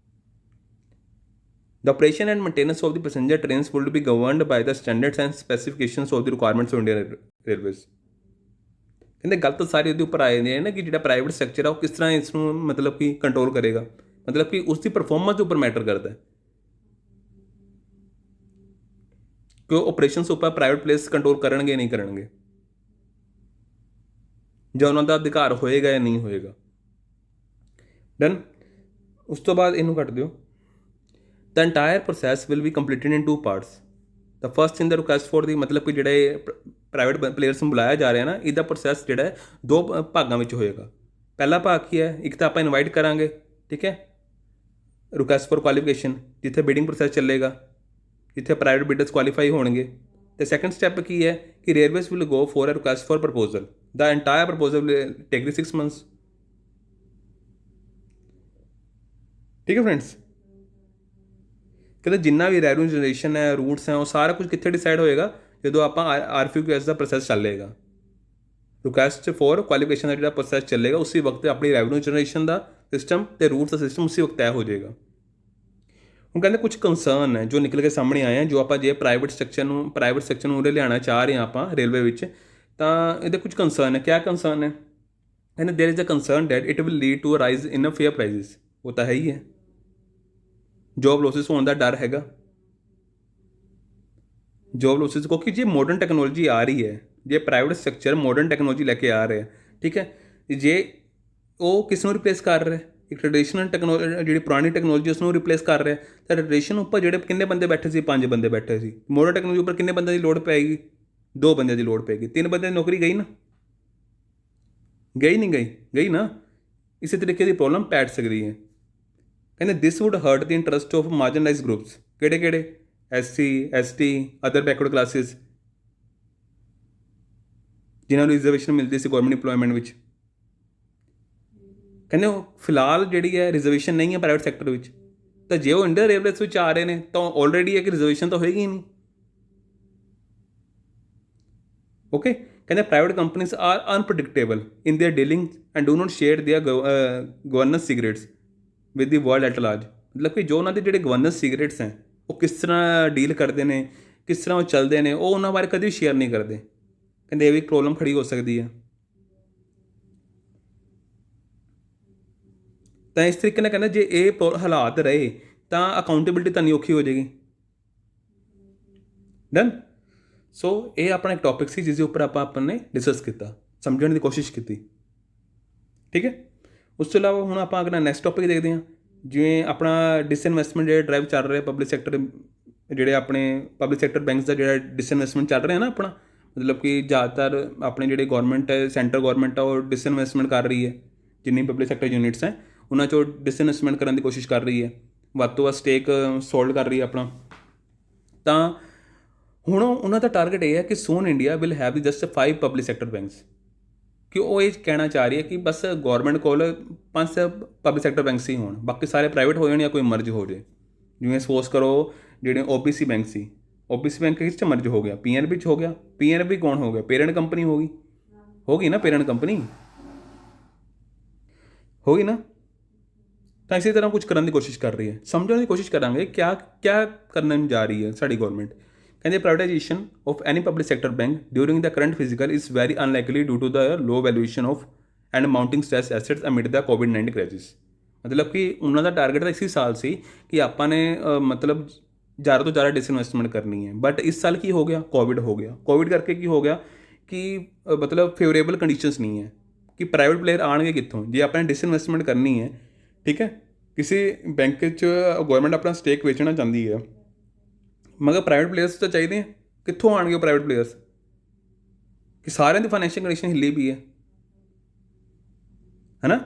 The operation and maintenance of the passenger trains would be governed by the standards and specifications of the requirements of Indian Railways। ਕਹਿੰਦੇ ਗੱਲ ਤਾਂ ਸਾਰੀ ਉਹਦੇ ਉੱਪਰ ਆ ਜਾਂਦੀ ਹੈ ਨਾ ਕਿ ਜਿਹੜਾ ਪ੍ਰਾਈਵੇਟ ਸੈਕਟਰ ਆ ਉਹ ਕਿਸ ਤਰ੍ਹਾਂ ਇਸ ਨੂੰ ਮਤਲਬ ਕਿ ਕੰਟਰੋਲ ਕਰੇਗਾ, ਮਤਲਬ ਕਿ ਉਸ ਦੀ ਪਰਫਾਰਮੈਂਸ ਦੇ ਉੱਪਰ ਮੈਟਰ ਕਰਦਾ ਹੈ ਕਿ ਉਹ ਓਪਰੇਸ਼ਨਸ ਉੱਪਰ ਪ੍ਰਾਈਵੇਟ ਪਲੇਸ ਕੰਟਰੋਲ ਕਰਨਗੇ ਨਹੀਂ ਕਰਨਗੇ, ਜਾਂ ਉਹਨਾਂ ਦਾ ਅਧਿਕਾਰ ਹੋਏਗਾ ਜਾਂ ਨਹੀਂ ਹੋਏਗਾ। ਡਨ। ਉਸ ਤੋਂ ਬਾਅਦ ਇਹਨੂੰ ਕੱਟ ਦਿਓ। The entire process will be completed in two parts. The first in the request for the ਮਤਲਬ ਕਿ ਜਿਹੜੇ ਪ੍ਰਾਈਵੇਟ ਪਲੇਅਰਸ ਨੂੰ ਬੁਲਾਇਆ ਜਾ ਰਿਹਾ ਨਾ, ਇਹਦਾ ਪ੍ਰੋਸੈਸ ਜਿਹੜਾ ਹੈ 2 ਭਾਗਾਂ ਵਿੱਚ ਹੋਏਗਾ। ਪਹਿਲਾ ਭਾਗ ਕੀ ਹੈ, ਇੱਕ ਤਾਂ ਆਪਾਂ ਇਨਵਾਈਟ ਕਰਾਂਗੇ, ਠੀਕ ਹੈ, ਰਿਕੁਐਸਟ ਫॉर ਕੁਆਲੀਫਿਕੇਸ਼ਨ, ਜਿੱਥੇ ਬਿਡਿੰਗ ਪ੍ਰੋਸੈਸ ਚੱਲੇਗਾ, ਜਿੱਥੇ ਪ੍ਰਾਈਵੇਟ ਬਿਡਰਸ ਕੁਆਲੀਫਾਈ ਹੋਣਗੇ। ਤੇ ਸੈਕੰਡ ਸਟੈਪ ਕੀ ਹੈ ਕਿ railways will go for a request for proposal. The entire proposal will take the 6 months। ਠੀਕ ਹੈ ਫਰੈਂਡਸ। ਕਹਿੰਦੇ ਜਿੰਨਾ ਵੀ ਰੈਵਨਿਊ ਜਨਰੇਸ਼ਨ ਹੈ, ਰੂਟਸ ਹੈ, ਉਹ ਸਾਰਾ ਕੁਝ ਕਿੱਥੇ ਡਿਸਾਈਡ ਹੋਏਗਾ, ਜਦੋਂ ਆਪਾਂ RFQS ਦਾ ਪ੍ਰੋਸੈਸ ਚੱਲੇਗਾ, ਰਿਕੁਐਸਟ ਫॉर ਕੁਆਲੀਫਿਕੇਸ਼ਨ ਦਾ ਜਿਹੜਾ ਪ੍ਰੋਸੈਸ ਚੱਲੇਗਾ, ਉਸੇ ਵਕਤ ਆਪਣੀ ਰੈਵਨਿਊ ਜਨਰੇਸ਼ਨ ਦਾ ਸਿਸਟਮ ਤੇ ਰੂਟਸ ਦਾ ਸਿਸਟਮ ਉਸੇ ਵਕਤ ਤੈਅ ਹੋ ਜਾਏਗਾ। ਹੁਣ ਕਹਿੰਦੇ ਕੁਝ ਕੰਸਰਨ ਹੈ ਜੋ ਨਿਕਲ ਕੇ ਸਾਹਮਣੇ ਆਏ ਆ, ਜੋ ਆਪਾਂ ਜੇ ਪ੍ਰਾਈਵੇਟ ਸੈਕਟਰ ਨੂੰ ਉਰੇ ਲਿਆਉਣਾ ਚਾਹ ਰਹੇ ਹਾਂ ਆਪਾਂ ਰੇਲਵੇ ਵਿੱਚ, ਤਾਂ ਇਹਦੇ ਕੁਝ ਕੰਸਰਨ ਹੈ। ਕਿਆ ਕੰਸਰਨ ਹੈ? ਕਹਿੰਦੇ there is a concern that it will lead to a rise in a fare prices. वो तो है ही है। ਜੋਬ ਲੋਸਿਸ ਹੋਣ ਦਾ ਡਰ ਹੈਗਾ। ਜੋਬ ਲੋਸਿਸ ਕਿਉਂਕਿ ਜੇ ਮਾਡਰਨ ਟੈਕਨੋਲੋਜੀ ਆ ਰਹੀ ਹੈ, ਜੇ ਪ੍ਰਾਈਵੇਟ ਸਟਰਕਚਰ ਮਾਡਰਨ ਟੈਕਨੋਲੋਜੀ ਲੈ ਕੇ ਆ ਰਿਹਾ, ਠੀਕ ਹੈ, ਜੇ ਉਹ ਕਿਸ ਨੂੰ ਰਿਪਲੇਸ ਕਰ ਰਿਹਾ, ਇੱਕ ਟ੍ਰੈਡੀਸ਼ਨਲ ਟੈਕਨੋਲੋਜੀ ਜਿਹੜੀ ਪੁਰਾਣੀ ਟੈਕਨੋਲੋਜੀ ਉਸ ਨੂੰ ਰਿਪਲੇਸ ਕਰ ਰਿਹਾ, ਤਾਂ ਟ੍ਰੈਡੀਸ਼ਨ ਉੱਪਰ ਜਿਹੜੇ ਕਿੰਨੇ ਬੰਦੇ ਬੈਠੇ ਸੀ, 5 ਬੰਦੇ ਬੈਠੇ ਸੀ, ਮਾਡਰਨ ਟੈਕਨੋਲੋਜੀ ਉੱਪਰ ਕਿੰਨੇ ਬੰਦਿਆਂ ਦੀ ਲੋੜ ਪਏਗੀ, 2 ਬੰਦਿਆਂ ਦੀ ਲੋੜ ਪਏਗੀ, 3 ਬੰਦਿਆਂ ਦੀ ਨੌਕਰੀ ਗਈ ਨਾ, ਗਈ ਨਹੀਂ ਗਈ, ਗਈ ਨਾ। ਇਸੇ ਤਰੀਕੇ ਦੀ ਪ੍ਰੋਬਲਮ ਪੈ ਸਕਦੀ ਹੈ। ਕਹਿੰਦੇ ਦਿਸ wood heart the interest of ਮਾਰਜਨਲਾਈਜ਼ groups, ਕਿਹੜੇ ਕਿਹੜੇ, SC ST other backward classes, ਜਿਨ੍ਹਾਂ ਨੂੰ ਰਿਜ਼ਰਵੇਸ਼ਨ ਮਿਲਦੀ ਸੀ ਗੌਰਮੈਂਟ ਇੰਪਲੋਇਮੈਂਟ ਵਿੱਚ। ਕਹਿੰਦੇ ਉਹ ਫਿਲਹਾਲ ਜਿਹੜੀ ਹੈ ਰਿਜ਼ਰਵੇਸ਼ਨ ਨਹੀਂ ਹੈ ਪ੍ਰਾਈਵੇਟ ਸੈਕਟਰ ਵਿੱਚ, ਤਾਂ ਜੇ ਉਹ ਇੰਡੀਅਨ ਰੇਲਵੇਜ਼ ਵਿੱਚ ਆ ਰਹੇ ਨੇ ਤਾਂ ਆਲਰੇਡੀ ਇੱਕ ਰਿਜ਼ਰਵੇਸ਼ਨ ਤਾਂ ਹੋਏਗੀ ਹੀ ਨਹੀਂ। ਓਕੇ, ਕਹਿੰਦੇ private companies are unpredictable in their dealing and do not share their governance secrets with the world at large. ਮਤਲਬ ਕਿ ਜੋ ਉਹਨਾਂ ਦੇ ਜਿਹੜੇ ਗਵਰਨੈਂਸ ਸੀਕ੍ਰੇਟਸ ਹੈ ਉਹ ਕਿਸ ਤਰ੍ਹਾਂ ਡੀਲ ਕਰਦੇ ਨੇ, ਕਿਸ ਤਰ੍ਹਾਂ ਉਹ ਚੱਲਦੇ ਨੇ, ਉਹ ਉਹਨਾਂ ਬਾਰੇ ਕਦੇ ਵੀ ਸ਼ੇਅਰ ਨਹੀਂ ਕਰਦੇ। ਕਹਿੰਦੇ ਇਹ ਵੀ ਪ੍ਰੋਬਲਮ ਖੜੀ ਹੋ ਸਕਦੀ ਹੈ। ਤਾਂ ਇਸ ਤਰੀਕੇ ਨਾਲ ਕਹਿੰਦਾ ਜੇ ਇਹ ਹਾਲਾਤ ਰਹੇ ਤਾਂ ਅਕਾਊਂਟੇਬਿਲਿਟੀ ਤਾਂ ਨਹੀਂ ਔਖੀ ਹੋ ਜਾਏਗੀ। ਡਨ। ਸੋ ਇਹ ਆਪਣਾ ਇੱਕ ਟੌਪਿਕ ਸੀ ਜਿਸ ਦੇ ਉੱਪਰ ਆਪਾਂ ਨੇ ਡਿਸਕਸ ਕੀਤਾ, ਸਮਝਣ ਦੀ ਕੋਸ਼ਿਸ਼ ਕੀਤੀ, ਠੀਕ ਹੈ। ਉਸ ਤੋਂ ਇਲਾਵਾ ਹੁਣ ਆਪਾਂ ਅਗਲਾ ਨੈਕਸਟ ਟੌਪਿਕ ਦੇਖਦੇ ਹਾਂ। ਜਿਵੇਂ ਆਪਣਾ ਡਿਸਇਨਵੈਸਟਮੈਂਟ ਜਿਹੜਾ ਡਰਾਈਵ ਚੱਲ ਰਿਹਾ ਪਬਲਿਕ ਸੈਕਟਰ, ਜਿਹੜੇ ਆਪਣੇ ਪਬਲਿਕ ਸੈਕਟਰ ਬੈਂਕਸ ਦਾ ਜਿਹੜਾ ਡਿਸਇਨਵੈਸਟਮੈਂਟ ਚੱਲ ਰਿਹਾ ਨਾ ਆਪਣਾ, ਮਤਲਬ ਕਿ ਜ਼ਿਆਦਾਤਰ ਆਪਣੇ ਜਿਹੜੇ ਗੌਰਮੈਂਟ ਹੈ, ਸੈਂਟਰ ਗੌਰਮੈਂਟ ਆ, ਉਹ ਡਿਸਇਨਵੈਸਟਮੈਂਟ ਕਰ ਰਹੀ ਹੈ। ਜਿੰਨੀ ਪਬਲਿਕ ਸੈਕਟਰ ਯੂਨਿਟਸ ਹੈ ਉਹਨਾਂ 'ਚੋਂ ਡਿਸਇਨਵੈਸਟਮੈਂਟ ਕਰਨ ਦੀ ਕੋਸ਼ਿਸ਼ ਕਰ ਰਹੀ ਹੈ, ਵੱਧ ਤੋਂ ਵੱਧ ਸਟੇਕ ਸੋਲਡ ਕਰ ਰਹੀ ਹੈ ਆਪਣਾ। ਤਾਂ ਹੁਣ ਉਹਨਾਂ ਦਾ ਟਾਰਗੇਟ ਇਹ ਹੈ ਕਿ soon India will have the just 5 public sector banks, ਕਿ ਉਹ ਇਹ ਕਹਿਣਾ ਚਾਹ ਰਹੀ ਹੈ ਕਿ ਬਸ ਗੌਰਮੈਂਟ ਕੋਲ 5 ਪਬਲਿਕ ਸੈਕਟਰ ਬੈਂਕਸ ਹੀ ਹੋਣ, ਬਾਕੀ ਸਾਰੇ ਪ੍ਰਾਈਵੇਟ ਹੋ ਜਾਣ ਜਾਂ ਕੋਈ ਮਰਜ ਹੋ ਜਾਏ। ਜਿਵੇਂ ਸਪੋਜ਼ ਕਰੋ ਜਿਹੜੇ OBC ਬੈਂਕ ਸੀ, OBC ਬੈਂਕ ਕਿਸ 'ਚ ਮਰਜ ਹੋ ਗਿਆ, PNB 'ਚ ਹੋ ਗਿਆ। PNB ਕੌਣ ਹੋ ਗਿਆ, ਪੇਰੈਂਟ ਕੰਪਨੀ ਹੋ ਗਈ ਨਾ, ਪੇਰੈਂਟ ਕੰਪਨੀ ਹੋ ਗਈ ਨਾ। ਤਾਂ ਇਸੇ ਤਰ੍ਹਾਂ ਕੁਝ ਕਰਨ ਦੀ ਕੋਸ਼ਿਸ਼ ਕਰ ਰਹੀ ਹੈ। ਸਮਝਣ ਦੀ ਕੋਸ਼ਿਸ਼ ਕਰਾਂਗੇ ਕਿਆ ਕਰਨ ਜਾ ਰਹੀ ਹੈ ਸਾਡੀ ਗੌਰਮੈਂਟ। ਕਹਿੰਦੇ privatisation of any public sector bank during the current physical is very unlikely due to the low valuation of and mounting stress assets amid the COVID-19 crisis. ਮਤਲਬ ਕਿ ਉਹਨਾਂ ਦਾ ਟਾਰਗੇਟ ਤਾਂ ਇਸੇ ਸਾਲ ਸੀ ਕਿ ਆਪਾਂ ਨੇ ਮਤਲਬ ਜ਼ਿਆਦਾ ਤੋਂ ਜ਼ਿਆਦਾ ਡਿਸਇਨਵੈਸਟਮੈਂਟ ਕਰਨੀ ਹੈ, ਬਟ ਇਸ ਸਾਲ ਕੀ ਹੋ ਗਿਆ, ਕੋਵਿਡ ਹੋ ਗਿਆ। ਕੋਵਿਡ ਕਰਕੇ ਕੀ ਹੋ ਗਿਆ ਕਿ ਮਤਲਬ ਫੇਵਰੇਬਲ ਕੰਡੀਸ਼ਨਸ ਨਹੀਂ ਹੈ ਕਿ ਪ੍ਰਾਈਵੇਟ ਪਲੇਅਰ ਆਉਣਗੇ ਕਿੱਥੋਂ ਜੇ ਆਪਾਂ ਨੇ ਡਿਸਇਨਵੈਸਟਮੈਂਟ ਕਰਨੀ ਹੈ, ਠੀਕ ਹੈ। ਕਿਸੇ ਬੈਂਕ 'ਚ ਗੌਰਮੈਂਟ ਆਪਣਾ ਸਟੇਕ ਵੇਚਣਾ ਚਾਹੁੰਦੀ ਹੈ, ਮਗਰ ਪ੍ਰਾਈਵੇਟ ਪਲੇਅਰਸ ਤਾਂ ਚਾਹੀਦੇ ਆ, ਕਿੱਥੋਂ ਆਉਣਗੇ ਉਹ ਪ੍ਰਾਈਵੇਟ ਪਲੇਅਰਸ, ਕਿ ਸਾਰਿਆਂ ਦੀ ਫਾਈਨੈਂਸ਼ੀਅਲ ਕੰਡੀਸ਼ਨ ਹਿੱਲੀ ਵੀ ਹੈ ਨਾ।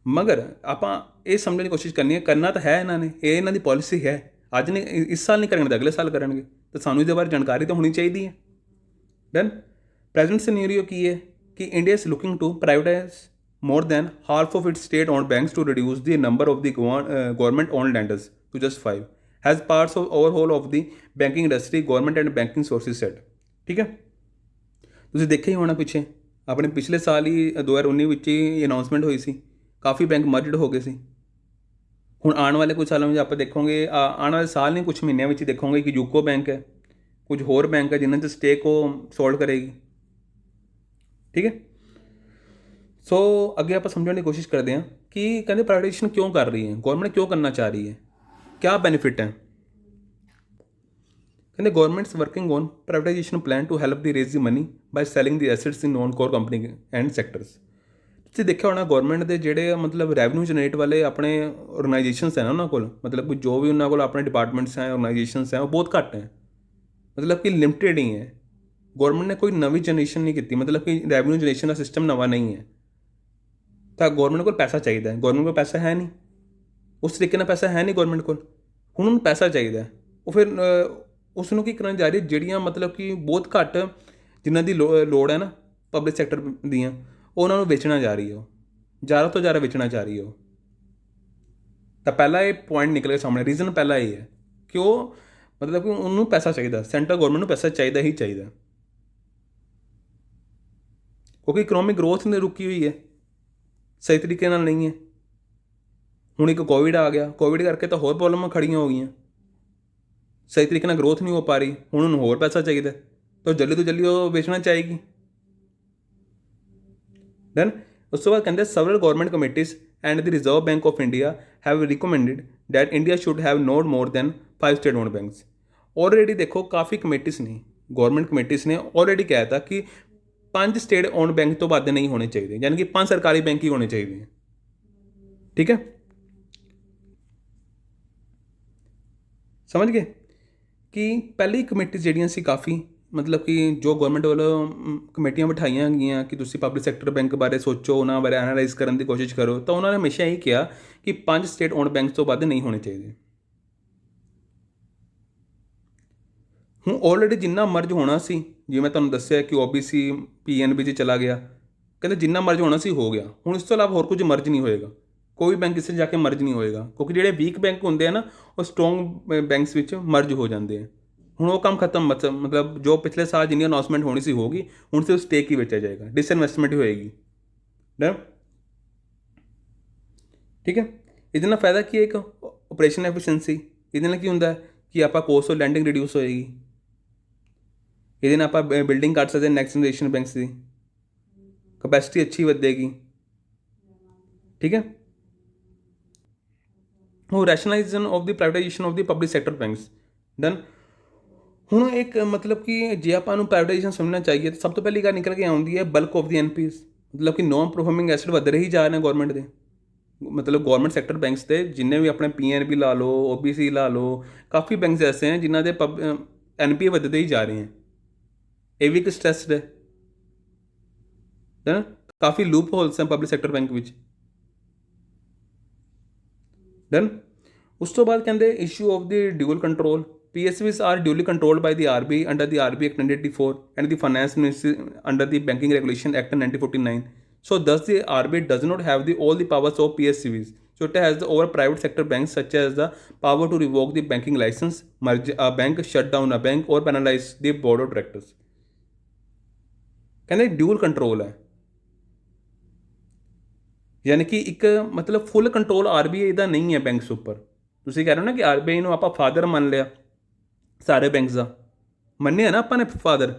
ਮਗਰ ਆਪਾਂ ਇਹ ਸਮਝਣ ਦੀ ਕੋਸ਼ਿਸ਼ ਕਰਨੀ ਹੈ, ਕਰਨਾ ਤਾਂ ਹੈ ਇਹਨਾਂ ਨੇ, ਇਹ ਇਹਨਾਂ ਦੀ ਪਾਲਿਸੀ ਹੈ। ਅੱਜ ਨਹੀਂ, ਇਸ ਸਾਲ ਨਹੀਂ ਕਰਨਗੇ ਤਾਂ ਅਗਲੇ ਸਾਲ ਕਰਨਗੇ, ਤਾਂ ਸਾਨੂੰ ਇਹਦੇ ਬਾਰੇ ਜਾਣਕਾਰੀ ਤਾਂ ਹੋਣੀ ਚਾਹੀਦੀ ਹੈ। ਦੈਨ ਪ੍ਰੈਜ਼ੈਂਟ ਸਿਨੈਰੀਓ ਕੀ ਹੈ ਕਿ India is looking to privatize more than half of its state-owned banks to reduce the number of the government-owned lenders to just 5 as parts of overhaul of the banking industry, government and banking sources said। ਠੀਕ ਹੈ, ਤੁਸੀਂ ਦੇਖਿਆ ਹੀ ਹੋਣਾ ਪਿੱਛੇ ਆਪਣੇ ਪਿਛਲੇ ਸਾਲ ਹੀ 2019 ਵਿੱਚ ਹੀ ਅਨਾਊਂਸਮੈਂਟ ਹੋਈ ਸੀ, ਕਾਫੀ ਬੈਂਕ ਮਰਜਡ ਹੋ ਗਏ ਸੀ। ਹੁਣ ਆਉਣ ਵਾਲੇ ਕੁਝ ਸਾਲਾਂ ਵਿੱਚ ਆਪਾਂ ਦੇਖੋਗੇ, ਆਉਣ ਵਾਲੇ ਸਾਲ ਨਹੀਂ ਕੁਝ ਮਹੀਨਿਆਂ ਵਿੱਚ ਹੀ ਦੇਖੋਗੇ ਕਿ ਯੂਕੋ ਬੈਂਕ ਹੈ, ਕੁਝ ਹੋਰ ਬੈਂਕ ਹੈ ਜਿਨ੍ਹਾਂ 'ਚ ਸਟੇਕ ਉਹ ਸੋਲਡ ਕਰੇਗੀ, ਠੀਕ ਹੈ। ਸੋ ਅੱਗੇ ਆਪਾਂ ਸਮਝਣ ਦੀ ਕੋਸ਼ਿਸ਼ ਕਰਦੇ ਹਾਂ ਕਿ ਕਹਿੰਦੇ ਪ੍ਰਾਈਵੇਟਾਈਜੇਸ਼ਨ ਕਿਉਂ ਕਰ ਰਹੀ ਹੈ ਗੌਰਮੈਂਟ, ਕਿਉਂ ਕਰਨਾ ਚਾਹ ਰਹੀ ਹੈ, ਕਿਆ ਬੈਨੀਫਿਟ ਹੈ। ਕਹਿੰਦੇ government's working on privatization plan to help the raise the money by selling the assets in non core company and sectors. ਤੁਸੀਂ ਦੇਖਿਆ ਹੋਣਾ ਗੌਰਮੈਂਟ ਦੇ ਜਿਹੜੇ ਮਤਲਬ ਰੈਵਨਿਊ ਜਨਰੇਟ ਵਾਲੇ ਆਪਣੇ ਔਰਗਨਾਈਜੇਸ਼ਨਸ ਹੈ ਨਾ, ਉਹਨਾਂ ਕੋਲ ਮਤਲਬ ਕਿ ਜੋ ਵੀ ਉਹਨਾਂ ਕੋਲ ਆਪਣੇ ਡਿਪਾਰਟਮੈਂਟਸ ਹੈ, ਔਰਗਨਾਈਜੇਸ਼ਨਸ ਹੈ, ਉਹ ਬਹੁਤ ਘੱਟ ਹੈ, ਮਤਲਬ ਕਿ ਲਿਮਟਿਡ ਹੀ ਹੈ। ਗੌਰਮੈਂਟ ਨੇ ਕੋਈ ਨਵੀਂ ਜਨਰੇਸ਼ਨ ਨਹੀਂ ਕੀਤੀ, ਮਤਲਬ ਕਿ ਰੈਵਨਿਊ ਜਨਰੇਸ਼ਨ ਦਾ ਸਿਸਟਮ ਨਵਾਂ ਨਹੀਂ ਹੈ। ਤਾਂ ਗੌਰਮੈਂਟ ਕੋਲ ਪੈਸਾ ਚਾਹੀਦਾ ਹੈ, ਗੌਰਮੈਂਟ ਕੋਲ ਪੈਸਾ ਹੈ ਨਹੀਂ, ਉਸ ਤਰੀਕੇ ਨਾਲ ਪੈਸਾ ਹੈ ਨਹੀਂ ਗੌਰਮੈਂਟ ਕੋਲ। ਹੁਣ ਉਹਨੂੰ ਪੈਸਾ ਚਾਹੀਦਾ, ਉਹ ਫਿਰ ਉਸ ਨੂੰ ਕੀ ਕਰਨ ਜਾ ਰਹੀ, ਜਿਹੜੀਆਂ ਮਤਲਬ ਕਿ ਬਹੁਤ ਘੱਟ ਜਿਨ੍ਹਾਂ ਦੀ ਲੋੜ ਹੈ ਨਾ ਪਬਲਿਕ ਸੈਕਟਰ ਦੀਆਂ, ਉਹਨਾਂ ਨੂੰ ਵੇਚਣਾ ਜਾ ਰਹੀ ਹੈ, ਉਹ ਜ਼ਿਆਦਾ ਤੋਂ ਜ਼ਿਆਦਾ ਵੇਚਣਾ ਚਾਹ ਰਹੀ ਹੈ ਉਹ। ਤਾਂ ਪਹਿਲਾ ਇਹ ਪੁਆਇੰਟ ਨਿਕਲ ਕੇ ਸਾਹਮਣੇ, ਰੀਜ਼ਨ ਪਹਿਲਾ ਇਹ ਹੈ ਕਿ ਉਹ ਮਤਲਬ ਕਿ ਉਹਨੂੰ ਪੈਸਾ ਚਾਹੀਦਾ, ਸੈਂਟਰਲ ਗੌਰਮੈਂਟ ਨੂੰ ਪੈਸਾ ਚਾਹੀਦਾ ਹੀ ਚਾਹੀਦਾ, ਕਿਉਂਕਿ ਇਕਨੋਮਿਕ ਗਰੋਥ ਨੇ ਰੁਕੀ ਹੋਈ ਹੈ, ਸਹੀ ਤਰੀਕੇ ਨਾਲ ਨਹੀਂ ਹੈ। ਹੁਣ ਇੱਕ ਕੋਵਿਡ ਆ ਗਿਆ, ਕੋਵਿਡ ਕਰਕੇ ਤਾਂ ਹੋਰ ਪ੍ਰੋਬਲਮਾਂ ਖੜੀਆਂ ਹੋ ਗਈਆਂ, ਸਹੀ ਤਰੀਕੇ ਨਾਲ ਗਰੋਥ ਨਹੀਂ ਹੋ ਪਾ ਰਹੀ। ਹੁਣ ਉਹਨੂੰ ਹੋਰ ਪੈਸਾ ਚਾਹੀਦਾ ਤਾਂ ਜਲਦੀ ਤੋਂ ਜਲਦੀ ਉਹ ਵੇਚਣਾ ਚਾਹੇਗੀ। ਦੈਨ ਉਸ ਤੋਂ ਬਾਅਦ ਕਹਿੰਦੇ several government ਕਮੇਟੀਜ਼ and the reserve bank of India have recommended that India should have no more than 5 state owned banks. Already देखो काफ़ी कमेटीज़ ने, गवर्नमेंट कमेटीज़ ने ऑलरेडी कहा था कि 5 स्टेट ओन बैंक तो ਵੱਧ नहीं होने चाहिए, यानी कि 5 सरकारी बैंक ही होने चाहिए। ठीक है, समझ गए कि पहली कमेटी ਜਿਹੜੀਆਂ ਸੀ ਕਾफ़ੀ ਮਤਲਬ ਕਿ ਜੋ ਗਵਰਨਮੈਂਟ ਵੱਲੋਂ ਕਮੇਟੀਆਂ ਬਿਠਾਈਆਂ ਗਈਆਂ ਕਿ ਤੁਸੀਂ ਪਬਲਿਕ ਸੈਕਟਰ ਬੈਂਕ ਬਾਰੇ ਸੋਚੋ, ਉਹਨਾਂ ਬਾਰੇ ਐਨਾਲਾਈਜ਼ ਕਰਨ ਦੀ ਕੋਸ਼ਿਸ਼ ਕਰੋ, ਤਾਂ ਉਹਨਾਂ ਨੇ ਹਮੇਸ਼ਾ ਇਹੀ ਕਿਹਾ ਕਿ 5 ਸਟੇਟ ਓਨਡ ਬੈਂਕ ਤੋਂ ਵੱਧ ਨਹੀਂ ਹੋਣੇ ਚਾਹੀਦੇ। ਹੁਣ ਆਲਰੇਡੀ ਜਿੰਨਾ ਮਰਜ ਹੋਣਾ ਸੀ, ਜਿਵੇਂ ਮੈਂ ਤੁਹਾਨੂੰ ਦੱਸਿਆ ਕਿ OBC PNB 'ਚ ਚਲਾ ਗਿਆ, ਕਹਿੰਦੇ ਜਿੰਨਾ ਮਰਜ ਹੋਣਾ ਸੀ ਹੋ ਗਿਆ। ਹੁਣ ਇਸ ਤੋਂ ਇਲਾਵਾ ਹੋਰ ਕੁਝ ਮਰਜ ਨਹੀਂ ਹੋਏਗਾ, ਕੋਈ ਬੈਂਕ ਕਿਸੇ ਜਾ ਕੇ ਮਰਜ ਨਹੀਂ ਹੋਏਗਾ, ਕਿਉਂਕਿ ਜਿਹੜੇ ਵੀਕ ਬੈਂਕ ਹੁੰਦੇ ਆ ਨਾ ਉਹ ਸਟਰੋਂਗ ਬੈਂਕਸ ਵਿੱਚ ਮਰਜ ਹੋ ਜਾਂਦੇ ਆ। ਹੁਣ ਉਹ ਕੰਮ ਖਤਮ, ਮਤਲਬ ਜੋ ਪਿਛਲੇ ਸਾਲ ਜਿੰਨੀ ਅਨਾਉਂਸਮੈਂਟ ਹੋਣੀ ਸੀ ਹੋਗੀ, ਹੁਣ ਸਿਰਫ ਸਟੇਕ ਹੀ ਵੇਚਿਆ ਜਾਏਗਾ, ਡਿਸਇਨਵੈਸਟਮੈਂਟ ਹੀ ਹੋਏਗੀ। ਡਨ, ਠੀਕ ਹੈ। ਇਹਦੇ ਨਾਲ ਫਾਇਦਾ ਕੀ ਹੈ? ਇੱਕ ਆਪਰੇਸ਼ਨ ਐਫੀਸ਼ੀਐਂਸੀ, ਇਹਦੇ ਨਾਲ ਕੀ ਹੁੰਦਾ ਕਿ ਆਪਾਂ ਕੋਸਟ ਆਫ ਲੈਂਡਿੰਗ ਰਿਡਿਊਸ ਹੋਏਗੀ, ਇਹਦੇ ਨਾਲ ਆਪਾਂ ਬਿਲਡਿੰਗ ਕਰ ਸਕਦੇ ਨੈਕਸਟ ਜਨਰੇਸ਼ਨ ਬੈਂਕਸ ਦੀ, ਕਪੈਸਿਟੀ ਅੱਛੀ ਵਧੇਗੀ। ਠੀਕ ਹੈ। ਉਹ rationalisation of the privatisation of the public sector banks. Done. ਹੁਣ ਇੱਕ ਮਤਲਬ ਕਿ ਜੇ ਆਪਾਂ ਨੂੰ ਪ੍ਰਾਈਵੇਟਾਈਜੇਸ਼ਨ ਸਮਝਣਾ ਚਾਹੀਏ ਤਾਂ ਸਭ ਤੋਂ ਪਹਿਲੀ ਗੱਲ ਨਿਕਲ ਕੇ ਆਉਂਦੀ ਹੈ ਬਲਕ ਆਫ ਦੀ NPs, ਮਤਲਬ ਕਿ ਨੋਨ ਪਰਫੋਰਮਿੰਗ ਐਸਟ ਵੱਧ ਰਹੀ ਜਾ ਰਹੇ ਨੇ ਗੌਰਮੈਂਟ ਦੇ, ਮਤਲਬ ਗੌਰਮੈਂਟ ਸੈਕਟਰ ਬੈਂਕਸ ਦੇ ਜਿੰਨੇ ਵੀ ਆਪਣੇ PNB ਲਾ ਲਓ, OBC ਲਾ ਲਓ, ਕਾਫੀ ਬੈਂਕਸ ਐਸੇ हैं ਜਿਨ੍ਹਾਂ ਦੇ NPA ਵੱਧਦੇ ਹੀ ਜਾ ਰਹੇ हैं। ਇਹ ਵੀ ਇੱਕ ਸਟ੍ਰੈਸਡ ਹੈ ਨਾ, ਕਾਫੀ ਲੂਪ ਹੋਲਸ ਹੈ ਪਬਲਿਕ ਸੈਕਟਰ ਬੈਂਕ ਵਿੱਚ। ਡਨ। ਉਸ ਤੋਂ ਬਾਅਦ ਕਹਿੰਦੇ issue of the dual control, PSBs are duly controlled by the RBI under the RBI Act 1984 and the Finance Ministry under the Banking Regulation Act 1949. So thus the RBI does not have all the powers of PSBs. So it has over private sector banks such as the power to revoke the banking license, merge a bank, shut down a bank or penalize the board of directors. ਕਹਿੰਦੇ dual control ਹੈ, ਯਾਨੀ ਕਿ ਇੱਕ ਮਤਲਬ ਫੁੱਲ control RBI ਦਾ ਨਹੀਂ ਹੈ banks ਉੱਪਰ। ਤੁਸੀਂ ਕਹਿ ਰਹੇ ਹੋ ਨਾ ਕਿ RBI ਨੂੰ ਆਪਾਂ ਫਾਦਰ ਮੰਨ ਲਿਆ ਸਾਰੇ ਬੈਂਕਸ ਦਾ, ਮੰਨਿਆ ਨਾ ਆਪਾਂ ਨੇ ਫਾਦਰ,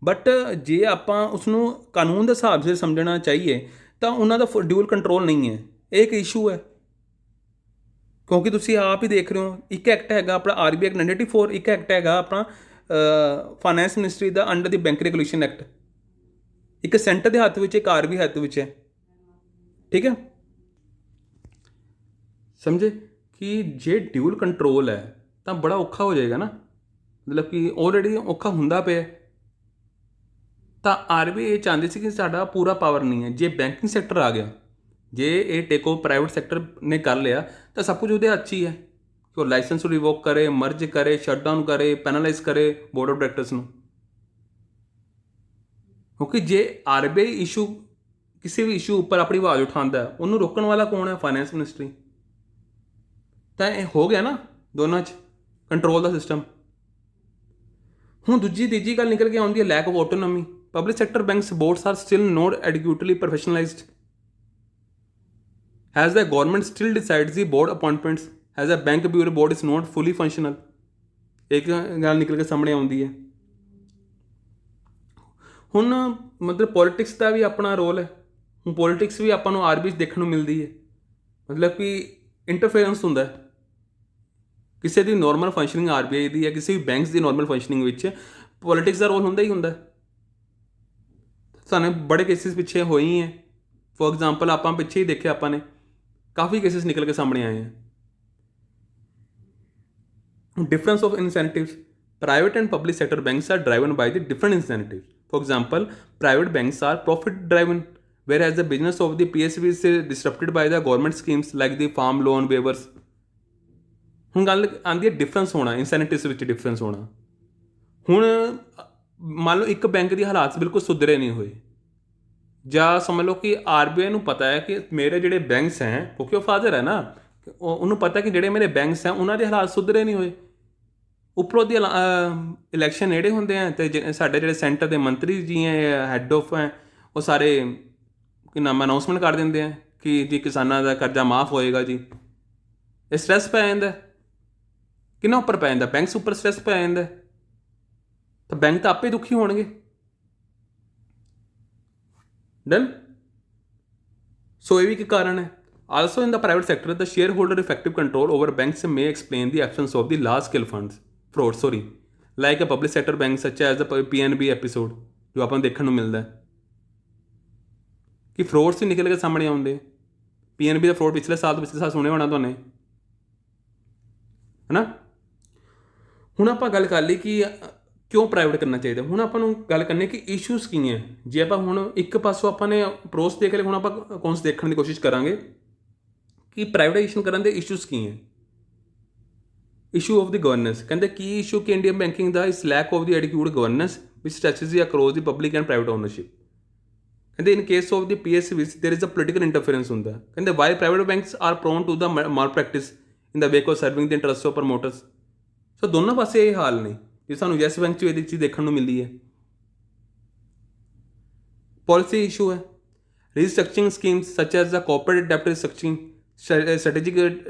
ਬਟ ਜੇ ਆਪਾਂ ਉਸਨੂੰ ਕਾਨੂੰਨ ਦੇ ਹਿਸਾਬ ਸੇ ਸਮਝਣਾ ਚਾਹੀਏ ਤਾਂ ਉਹਨਾਂ ਦਾ ਡਿਊਲ ਕੰਟਰੋਲ ਨਹੀਂ ਹੈ। ਇਹ ਇੱਕ ਇਸ਼ੂ ਹੈ, ਕਿਉਂਕਿ ਤੁਸੀਂ ਆਪ ਹੀ ਦੇਖ ਰਹੇ ਹੋ, ਇੱਕ ਐਕਟ ਹੈਗਾ ਆਪਣਾ RBI Act 1984, ਇੱਕ ਐਕਟ ਹੈਗਾ ਆਪਣਾ ਫਾਈਨੈਂਸ ਮਿਨਿਸਟਰੀ ਦਾ ਅੰਡਰ ਦੀ ਬੈਂਕ ਰੈਗੂਲੇਸ਼ਨ ਐਕਟ, ਇੱਕ ਸੈਂਟਰ ਦੇ ਹੱਥ ਵਿੱਚ, ਇੱਕ RBI ਹੱਥ ਵਿੱਚ ਹੈ। ਠੀਕ ਹੈ, ਸਮਝੇ ਕਿ ਜੇ ਡਿਊਲ ਕੰਟਰੋਲ ਹੈ ਤਾਂ ਬੜਾ ਔਖਾ ਹੋ ਜਾਏਗਾ ਨਾ, ਮਤਲਬ ਕਿ ਆਲਰੇਡੀ ਔਖਾ ਹੁੰਦਾ ਪਿਆ। ਤਾਂ RBI ਇਹ ਚਾਹੁੰਦੀ ਸੀ ਕਿ ਸਾਡਾ ਪੂਰਾ ਪਾਵਰ ਨਹੀਂ ਹੈ। ਜੇ ਬੈਂਕਿੰਗ ਸੈਕਟਰ ਆ ਗਿਆ, ਜੇ ਇਹ ਟੇਕ ਓਵਰ ਪ੍ਰਾਈਵੇਟ ਸੈਕਟਰ ਨੇ ਕਰ ਲਿਆ ਤਾਂ ਸਭ ਕੁਝ ਉਹਦੇ ਹੱਥ ਹੀ ਹੈ ਕਿ ਉਹ ਲਾਇਸੈਂਸ ਨੂੰ ਰਿਵੋਕ ਕਰੇ, ਮਰਜ ਕਰੇ, ਸ਼ਟਡਾਊਨ ਕਰੇ, ਪੈਨਲਾਈਜ਼ ਕਰੇ ਬੋਰਡ ਆਫ ਡਾਇਰੈਕਟਰਸ ਨੂੰ। ਕਿਉਂਕਿ ਜੇ RBI ਇਸ਼ੂ ਕਿਸੇ ਵੀ ਇਸ਼ੂ ਉੱਪਰ ਆਪਣੀ ਆਵਾਜ਼ ਉਠਾਉਂਦਾ, ਉਹਨੂੰ ਰੋਕਣ ਵਾਲਾ ਕੌਣ ਹੈ? Finance ministry. ਤਾਂ ਇਹ ਹੋ ਗਿਆ ਨਾ ਦੋਨਾਂ 'ਚ ਕੰਟਰੋਲ ਦਾ ਸਿਸਟਮ। ਹੁਣ ਤੀਜੀ ਗੱਲ ਨਿਕਲ ਕੇ ਆਉਂਦੀ ਹੈ lack of autonomy. Public sector banks boards are still not adequately professionalised, as the government still decides the board appointments, as a bank bureau board is not fully functional। ਇੱਕ ਗੱਲ ਨਿਕਲ ਕੇ ਸਾਹਮਣੇ ਆਉਂਦੀ ਹੈ। ਹੁਣ ਮਤਲਬ ਪੋਲੀਟਿਕਸ ਦਾ ਵੀ ਆਪਣਾ ਰੋਲ ਹੈ। ਹੁਣ ਪੋਲੀਟਿਕਸ ਵੀ ਆਪਾਂ ਨੂੰ RBI ਦੇਖਣ ਨੂੰ ਮਿਲਦੀ ਹੈ, ਮਤਲਬ ਕਿ ਇੰਟਰਫੇਰੈਂਸ ਹੁੰਦਾ ਕਿਸੇ ਦੀ ਨੋਰਮਲ ਫੰਕਸ਼ਨਿੰਗ RBI ਦੀ ਜਾਂ ਕਿਸੇ ਵੀ ਬੈਂਕਸ ਦੀ ਨੋਰਮਲ ਫੰਕਸ਼ਨਿੰਗ ਵਿੱਚ ਪੋਲੀਟਿਕਸ ਦਾ ਰੋਲ ਹੁੰਦਾ ਹੀ ਹੁੰਦਾ। ਸਾਨੂੰ ਬੜੇ ਕੇਸਿਸ ਪਿੱਛੇ ਹੋਏ ਹੀ ਹੈ। ਫੋਰ ਐਗਜ਼ਾਮਪਲ ਆਪਾਂ ਪਿੱਛੇ ਹੀ ਦੇਖਿਆ, ਆਪਾਂ ਨੇ ਕਾਫੀ ਕੇਸਿਸ ਨਿਕਲ ਕੇ ਸਾਹਮਣੇ ਆਏ ਹੈ। Difference of incentives. Private and public sector banks are driven by the different incentives. For example, private banks are profit driven, whereas the business of the PSB is disrupted by the government schemes like the farm loan waivers. ਹੁਣ ਗੱਲ ਆਉਂਦੀ ਹੈ difference ਹੋਣਾ, incentives ਵਿੱਚ difference ਹੋਣਾ। ਹੁਣ ਮੰਨ ਲਓ ਇੱਕ ਬੈਂਕ ਦੀ ਹਾਲਾਤ ਬਿਲਕੁਲ ਸੁਧਰੇ ਨਹੀਂ ਹੋਏ, ਜਾਂ ਸਮਝ ਲਓ ਕਿ RBI ਨੂੰ ਪਤਾ ਹੈ ਕਿ ਮੇਰੇ ਜਿਹੜੇ ਬੈਂਕਸ ਹੈ, ਕਿਉਂਕਿ ਉਹ ਫਾਦਰ ਹੈ ਨਾ, ਉਹਨੂੰ ਪਤਾ ਕਿ ਜਿਹੜੇ ਮੇਰੇ ਬੈਂਕਸ ਹੈ ਉਹਨਾਂ ਦੇ ਹਾਲਾਤ ਸੁਧਰੇ ਨਹੀਂ ਹੋਏ। ਉੱਪਰੋਂ ਦੀ ਇਲੈਕਸ਼ਨ ਨੇੜੇ ਹੁੰਦੇ ਆ ਅਤੇ ਸਾਡੇ ਜਿਹੜੇ ਸੈਂਟਰ ਦੇ ਮੰਤਰੀ ਜੀ ਹੈ, ਹੈੱਡ ਆਫ ਹੈ, ਉਹ ਸਾਰੇ ਕੀ ਨਾਮ ਅਨਾਊਂਸਮੈਂਟ ਕਰ ਦਿੰਦੇ ਆ ਕਿ ਜੀ ਕਿਸਾਨਾਂ ਦਾ ਕਰਜ਼ਾ ਮਾਫ ਹੋਏਗਾ ਜੀ। ਇਹ ਸਟ੍ਰੈਸ ਪੈ ਜਾਂਦਾ, ਕਿਹਨਾਂ ਉੱਪਰ ਪੈ ਜਾਂਦਾ? ਬੈਂਕਸ ਉੱਪਰ ਸਟ੍ਰੈਸ ਪੈ ਜਾਂਦਾ, ਤਾਂ ਬੈਂਕ ਤਾਂ ਆਪੇ ਦੁਖੀ ਹੋਣਗੇ। ਡਨ। ਸੋ ਇਹ ਵੀ ਇੱਕ ਕਾਰਨ ਹੈ। Also in the private sector, the shareholder effective control over banks may explain the absence of the large scale fraud, like a public sector bank such as the PNB episode जो ਆਪਾਂ ਨੂੰ ਦੇਖਣ ਨੂੰ ਮਿਲਦਾ ਕਿ ਫਰੋਡਸ ਹੀ ਨਿਕਲ ਕੇ ਸਾਹਮਣੇ ਆਉਂਦੇ। PNB ਦਾ ਫਰੋਡ ਪਿਛਲੇ ਸਾਲ ਸੁਣਿਆ ਹੋਣਾ ਤੁਹਾਨੇ, ਹੈ ਨਾ। ਹੁਣ ਆਪਾਂ ਗੱਲ ਕਰ ਲਈ ਕਿ ਕਿਉਂ ਪ੍ਰਾਈਵੇਟ ਕਰਨਾ ਚਾਹੀਦਾ। ਹੁਣ ਆਪਾਂ ਨੂੰ ਗੱਲ ਕਰਨੀ ਕਿ ਇਸ਼ੂਜ਼ ਕੀ ਹੈ। ਜੇ ਆਪਾਂ ਹੁਣ ਇੱਕ ਪਾਸੋਂ ਆਪਾਂ ਨੇ ਪ੍ਰੋਸ ਦੇਖ ਲਏ, ਹੁਣ ਆਪਾਂ ਕੌਨਸ ਦੇਖਣ ਦੀ ਕੋਸ਼ਿਸ਼ ਕਰਾਂਗੇ ਕਿ ਪ੍ਰਾਈਵੇਟਾਈਜੇਸ਼ਨ ਕਰਨ ਦੇ ਇਸ਼ੂਜ਼ ਕੀ ਹੈ। ਇਸ਼ੂ ਆਫ ਦੀ ਗਵਰਨੈਂਸ, ਕਹਿੰਦੇ ਕੀ ਇਸ਼ੂ ਕਿ ਇੰਡੀਅਨ ਬੈਂਕਿੰਗ ਦਾ is lack of the adequate governance which stretches across the public and private ownership. ਕਹਿੰਦੇ in case of the PSU ਵਿੱਚ there is a political interference ਹੁੰਦਾ। ਕਹਿੰਦੇ why private banks are prone to the malpractice in the wake of serving the interest of promoters. So ਦੋਨੋਂ ਪਾਸੇ ਇਹ ਹਾਲ ਨੇ ਜੇ ਸਾਨੂੰ ਯੈਸ ਬੈਂਕ 'ਚ ਇਹਦੀ ਚੀਜ਼ ਦੇਖਣ ਨੂੰ ਮਿਲਦੀ ਹੈ। ਪੋਲਿਸੀ ਇਸ਼ੂ ਹੈ। Restructuring schemes such as the cooperative debt restructuring, strategic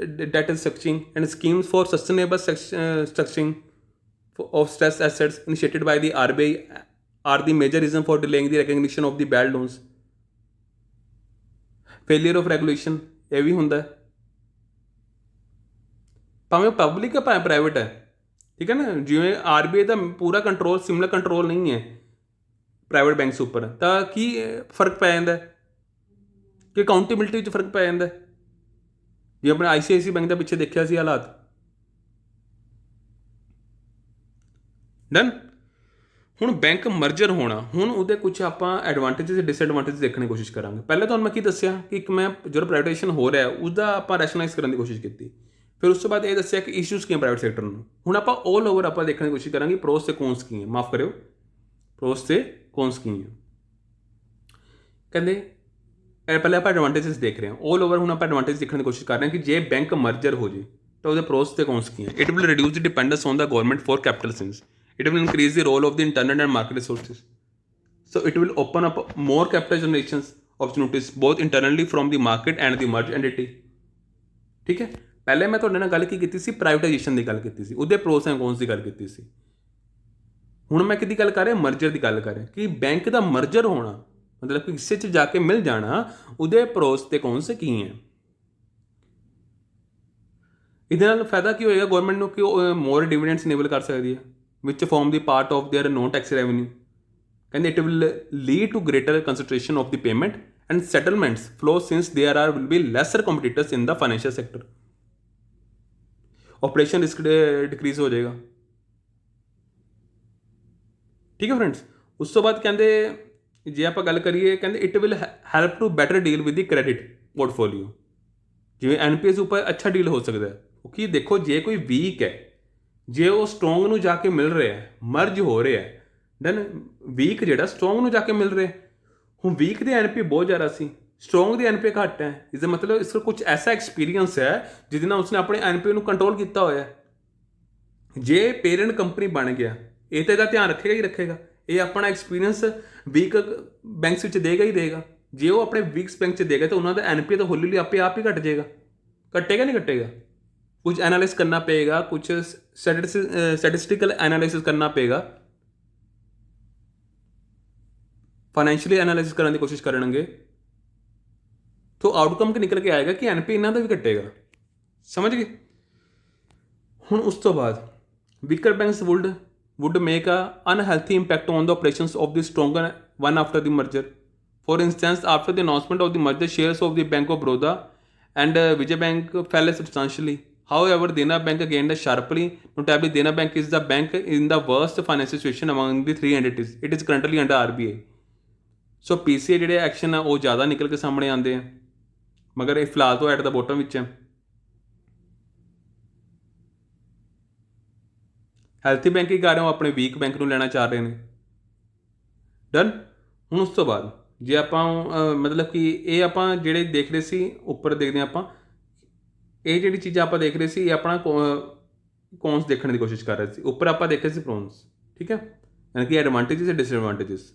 debt restructuring and schemes for sustainable structuring of stressed assets initiated by the RBI are the major reason for delaying the recognition of the bad loans. Failure of regulation ਇਹ ਵੀ ਹੁੰਦਾ, ਭਾਵੇਂ public ਹੈ ਭਾਵੇਂ private ਹੈ, ਠੀਕ ਹੈ ਨਾ। ਜਿਵੇਂ RBI ਦਾ ਪੂਰਾ ਕੰਟਰੋਲ ਸਿਮਿਲਰ ਕੰਟਰੋਲ ਨਹੀਂ ਹੈ ਪ੍ਰਾਈਵੇਟ ਬੈਂਕਸ ਉੱਪਰ, ਤਾਂ ਕੀ ਫਰਕ ਪੈ ਜਾਂਦਾ ਕਿ ਅਕਾਊਂਟੇਬਿਲਿਟੀ ਵਿੱਚ ਫਰਕ ਪੈ ਜਾਂਦਾ। ਜੇ ਆਪਣੇ ICICI ਬੈਂਕ ਦੇ ਪਿੱਛੇ ਦੇਖਿਆ ਸੀ ਹਾਲਾਤ। ਡਨ। ਹੁਣ ਬੈਂਕ ਮਰਜਰ ਹੋਣਾ, ਹੁਣ ਉਹਦੇ ਕੁਝ ਆਪਾਂ ਐਡਵਾਂਟੇਜਸ ਤੇ ਡਿਸਐਡਵਾਂਟੇਜਸ ਦੇਖਣ ਦੀ ਕੋਸ਼ਿਸ਼ ਕਰਾਂਗੇ। ਪਹਿਲਾਂ ਤੁਹਾਨੂੰ ਮੈਂ ਕੀ ਦੱਸਿਆ ਕਿ ਇੱਕ ਮੈਂ ਜਦੋਂ ਪ੍ਰਾਈਵੇਟਾਈਜੇਸ਼ਨ ਹੋ ਰਿਹਾ ਉਹਦਾ ਆਪਾਂ ਰੈਸ਼ਨਲਾਈਜ਼ ਕਰਨ ਦੀ ਕੋਸ਼ਿਸ਼ ਕੀਤੀ। ਫਿਰ ਉਸ ਤੋਂ ਬਾਅਦ ਇਹ ਦੱਸਿਆ ਕਿ ਇਸ਼ੂਜ਼ ਕੀ ਹੈ ਪ੍ਰਾਈਵੇਟ ਸੈਕਟਰ ਨੂੰ। ਹੁਣ ਆਪਾਂ ਆਲ ਓਵਰ ਆਪਾਂ ਦੇਖਣ ਦੀ ਕੋਸ਼ਿਸ਼ ਕਰਾਂਗੇ ਪ੍ਰੋਸ ਤੇ ਕੌਨਸ ਕੀ ਹੈ। ਮਾਫ ਕਰਿਓ, ਪ੍ਰੋਸ ਤੇ ਕੌਨਸ ਕੀ ਹੈ। ਕਹਿੰਦੇ ਪਹਿਲੇ ਆਪਾਂ ਐਡਵਾਂਟੇਜਸ ਦੇਖ ਰਹੇ ਹਾਂ ਆਲ ਓਵਰ। ਹੁਣ ਆਪਾਂ ਐਡਵਾਂਟੇਜ ਦੇਖਣ ਦੀ ਕੋਸ਼ਿਸ਼ ਕਰ ਰਹੇ ਹਾਂ ਕਿ ਜੇ ਬੈਂਕ ਮਰਜਰ ਹੋ ਜੇ ਤਾਂ ਉਹਦੇ ਪ੍ਰੋਸ ਤੇ ਕੌਨਸ ਕੀ ਹੈ। It will reduce the dependence on the government for capital since. It will increase the role of the internal and market resources. So it will open up more capital generations opportunities both internally from the market and the merged entity। ਠੀਕ ਹੈ। ਪਹਿਲੇ ਮੈਂ ਤੁਹਾਡੇ ਨਾਲ ਗੱਲ ਕੀ ਕੀਤੀ ਸੀ, privatisation ਦੀ ਗੱਲ ਕੀਤੀ ਸੀ, ਉਹਦੇ ਪ੍ਰੋਸ ਐਂਡ ਕੌਨਸ ਦੀ ਗੱਲ ਕੀਤੀ ਸੀ। ਹੁਣ ਮੈਂ ਕਿਹਦੀ ਗੱਲ ਕਰ ਰਿਹਾ, ਮਰਜਰ ਦੀ ਗੱਲ ਕਰ ਰਿਹਾ ਕਿ ਬੈਂਕ ਦਾ ਮਰਜਰ ਹੋਣਾ ਮਤਲਬ ਕਿ ਕਿਸੇ 'ਚ ਜਾ ਕੇ ਮਿਲ ਜਾਣਾ, ਉਹਦੇ ਪ੍ਰੋਸ ਤੇ ਕੌਨਸ ਕੀ ਹੈ। ਇਹਦੇ ਨਾਲ ਫਾਇਦਾ ਕੀ ਹੋਏਗਾ ਗਵਰਨਮੈਂਟ ਨੂੰ ਕਿ ਉਹ ਮੋਰ ਡਿਵੀਡੈਂਡਸ ਇਨੇਬਲ ਕਰ ਸਕਦੀ ਹੈ which form the part of their non tax revenue. ਕਹਿੰਦੇ it will lead to greater concentration of the payment and settlements flow since there are will be lesser competitors in the financial sector. Operation risk decrease ਹੋ ਜਾਏਗਾ। ਠੀਕ ਹੈ friends. ਉਸ ਤੋਂ ਬਾਅਦ ਕਹਿੰਦੇ ਜੇ ਆਪਾਂ ਗੱਲ ਕਰੀਏ, ਕਹਿੰਦੇ it will help to better deal with the credit portfolio. ਜਿਵੇਂ NPS ਉੱਪਰ ਅੱਛਾ ਡੀਲ ਹੋ ਸਕਦਾ ਹੈ ਕਿਉਂਕਿ ਦੇਖੋ ਜੇ ਕੋਈ ਵੀਕ ਹੈ, ਜੇ ਉਹ ਸਟਰੋਂਗ ਨੂੰ ਜਾ ਕੇ ਮਿਲ ਰਿਹਾ, ਮਰਜ ਹੋ ਰਿਹਾ, ਦੈਨ ਵੀਕ ਜਿਹੜਾ ਸਟਰੋਂਗ ਨੂੰ ਜਾ ਕੇ ਮਿਲ ਰਿਹਾ। ਹੁਣ ਵੀਕ ਦੇ NPA ਬਹੁਤ ਜ਼ਿਆਦਾ ਸੀ, ਸਟਰੋਂਗ ਦੇ NPA ਘੱਟ ਹੈ। ਇਸਦਾ ਮਤਲਬ ਇਸ ਕੋਲ ਕੁਝ ਐਸਾ ਐਕਸਪੀਰੀਅੰਸ ਹੈ ਜਿਹਦੇ ਨਾਲ ਉਸਨੇ ਆਪਣੇ NPA ਨੂੰ ਕੰਟਰੋਲ ਕੀਤਾ ਹੋਇਆ। ਜੇ ਪੇਰੈਂਟ ਕੰਪਨੀ ਬਣ ਗਿਆ ਇਹ ਤਾਂ ਇਹਦਾ ਧਿਆਨ ਰੱਖੇਗਾ ਹੀ ਰੱਖੇਗਾ। ਇਹ ਆਪਣਾ ਐਕਸਪੀਰੀਅੰਸ ਵੀਕ ਬੈਂਕਸ ਵਿੱਚ ਦੇਗਾ ਹੀ ਦੇਗਾ। ਜੇ ਉਹ ਆਪਣੇ ਵੀਕਸ ਬੈਂਕ 'ਚ ਦੇਗਾ ਤਾਂ ਉਹਨਾਂ ਦਾ NPA ਤਾਂ ਹੌਲੀ ਹੌਲੀ ਆਪੇ ਆਪ ਹੀ ਘਟ ਜਾਏਗਾ। ਘਟੇਗਾ ਨਹੀਂ ਘਟੇਗਾ, ਕੁਝ ਐਨਾਲਿਸਿਸ ਕਰਨਾ ਪਏਗਾ, ਕੁਝ ਸਟੈਟਿਸਟੀਕਲ ਐਨਾਲਿਸਿਸ ਕਰਨਾ ਪਏਗਾ, ਫਾਈਨੈਂਸ਼ੀਅਲੀ ਐਨਾਲਿਸਿਸ ਕਰਨ ਦੀ ਕੋਸ਼ਿਸ਼ ਕਰਨਗੇ ਤਾਂ ਆਊਟਕਮ ਕਿ ਨਿਕਲ ਕੇ ਆਏਗਾ ਕਿ NPA ਇਹਨਾਂ ਦਾ ਵੀ ਘਟੇਗਾ। ਸਮਝ ਗਏ। ਹੁਣ ਉਸ ਤੋਂ ਬਾਅਦ weaker banks would make a unhealthy impact on the operations of the stronger one after the merger. For instance, after the announcement of the merger, shares of the Bank of Baroda and Vijay Bank fell substantially. However, Dena Bank gained sharply. Notably, Dena Bank is the bank in the worst financial situation among the three entities. It is currently under RBI. So PCA ਜਿਹੜੇ action ਆ ਉਹ ਜ਼ਿਆਦਾ ਨਿਕਲ ਕੇ ਸਾਹਮਣੇ ਆਉਂਦੇ ਆ, ਮਗਰ ਇਹ ਫਿਲਹਾਲ ਤੋਂ ਐਟ ਦਾ ਬੋਟਮ ਵਿੱਚ ਹੈ। ਹੈਲਥੀ ਬੈਂਕ ਹੀ ਕਰ ਰਹੇ ਹੋ, ਆਪਣੇ ਵੀਕ ਬੈਂਕ ਨੂੰ ਲੈਣਾ ਚਾਹ ਰਹੇ ਨੇ। ਡਨ। ਹੁਣ ਉਸ ਤੋਂ ਬਾਅਦ ਜੇ ਆਪਾਂ ਮਤਲਬ ਕਿ ਇਹ ਆਪਾਂ ਜਿਹੜੇ ਦੇਖ ਰਹੇ ਸੀ ਉੱਪਰ ਦੇਖਦੇ ਹਾਂ ਆਪਾਂ, ਇਹ ਜਿਹੜੀ ਚੀਜ਼ਾਂ ਆਪਾਂ ਦੇਖ ਰਹੇ ਸੀ ਇਹ ਆਪਣਾ ਕੌਨਸ ਦੇਖਣ ਦੀ ਕੋਸ਼ਿਸ਼ ਕਰ ਰਹੇ ਸੀ। ਉੱਪਰ ਆਪਾਂ ਦੇਖੇ ਸੀ ਪ੍ਰੋਨਸ। ਠੀਕ ਹੈ, ਯਾਨੀ ਕਿ ਐਡਵਾਂਟੇਜਸ ਅਤੇ ਡਿਸਐਡਵਾਂਟੇਜਸ।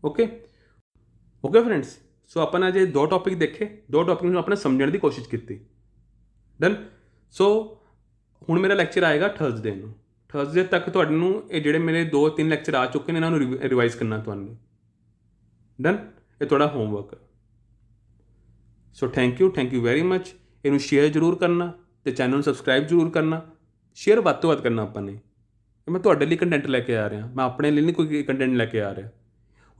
Okay friends. ਸੋ ਆਪਾਂ ਨੇ ਜੇ ਦੋ ਟੌਪਿਕ ਦੇਖੇ, ਦੋ ਟੌਪਿਕ ਨੂੰ ਆਪਾਂ ਸਮਝਣ ਦੀ ਕੋਸ਼ਿਸ਼ ਕੀਤੀ। ਡਨ। ਸੋ ਹੁਣ ਮੇਰਾ ਲੈਕਚਰ ਆਏਗਾ ਥਰਸਡੇ ਨੂੰ। ਥਰਸਡੇ ਤੱਕ ਤੁਹਾਨੂੰ ਇਹ ਜਿਹੜੇ ਮੇਰੇ 2-3 ਲੈਕਚਰ ਆ ਚੁੱਕੇ ਨੇ ਇਹਨਾਂ ਨੂੰ ਰਿਵਾਈਜ਼ ਕਰਨਾ ਤੁਹਾਨੂੰ। ਡਨ। ਇਹ ਤੁਹਾਡਾ homework. So thank you very much. ਇਹਨੂੰ ਸ਼ੇਅਰ ਜ਼ਰੂਰ ਕਰਨਾ ਅਤੇ ਚੈਨਲ ਨੂੰ ਸਬਸਕ੍ਰਾਈਬ ਜ਼ਰੂਰ ਕਰਨਾ। ਸ਼ੇਅਰ ਵੱਧ ਤੋਂ ਵੱਧ ਕਰਨਾ ਆਪਾਂ ਨੇ। ਮੈਂ ਤੁਹਾਡੇ ਲਈ ਕੰਟੈਂਟ ਲੈ ਕੇ ਆ ਰਿਹਾ, ਮੈਂ ਆਪਣੇ ਲਈ ਨਹੀਂ ਕੋਈ ਕੰਟੈਂਟ ਲੈ ਕੇ ਆ ਰਿਹਾ।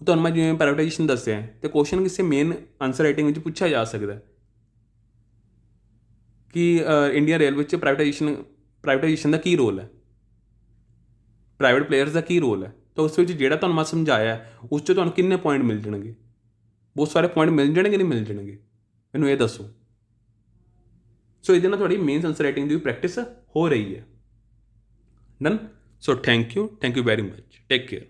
ਤੁਹਾਨੂੰ ਮੈਂ ਜਿਵੇਂ ਪ੍ਰਾਈਵੇਟਾਈਜੇਸ਼ਨ ਦੱਸਿਆ ਅਤੇ ਕੁਐਸਚਨ ਕਿਸੇ ਮੇਨ ਆਨਸਰ ਰਾਈਟਿੰਗ ਵਿੱਚ ਪੁੱਛਿਆ ਜਾ ਸਕਦਾ ਕਿ ਇੰਡੀਅਨ ਰੇਲਵੇ ਵਿੱਚ ਪ੍ਰਾਈਵੇਟਾਈਜੇਸ਼ਨ ਦਾ ਕੀ ਰੋਲ ਹੈ, ਪ੍ਰਾਈਵੇਟ ਪਲੇਅਰਸ ਦਾ ਕੀ ਰੋਲ ਹੈ। ਤਾਂ ਉਸ ਵਿੱਚ ਜਿਹੜਾ ਤੁਹਾਨੂੰ ਮੈਂ ਸਮਝਾਇਆ ਉਸ 'ਚ ਤੁਹਾਨੂੰ ਕਿੰਨੇ ਪੁਆਇੰਟ ਮਿਲ ਜਾਣਗੇ? ਬਹੁਤ ਸਾਰੇ ਪੁਆਇੰਟ ਮਿਲ ਜਾਣਗੇ, ਨਹੀਂ ਮਿਲ ਜਾਣਗੇ? ਮੈਨੂੰ ਇਹ ਦੱਸੋ। ਸੋ ਇਹਦੇ ਨਾਲ ਤੁਹਾਡੀ ਮੇਨ ਆਨਸਰ ਰਾਈਟਿੰਗ ਦੀ ਵੀ ਪ੍ਰੈਕਟਿਸ ਹੋ ਰਹੀ ਹੈ। Done. So thank you very much. Take care.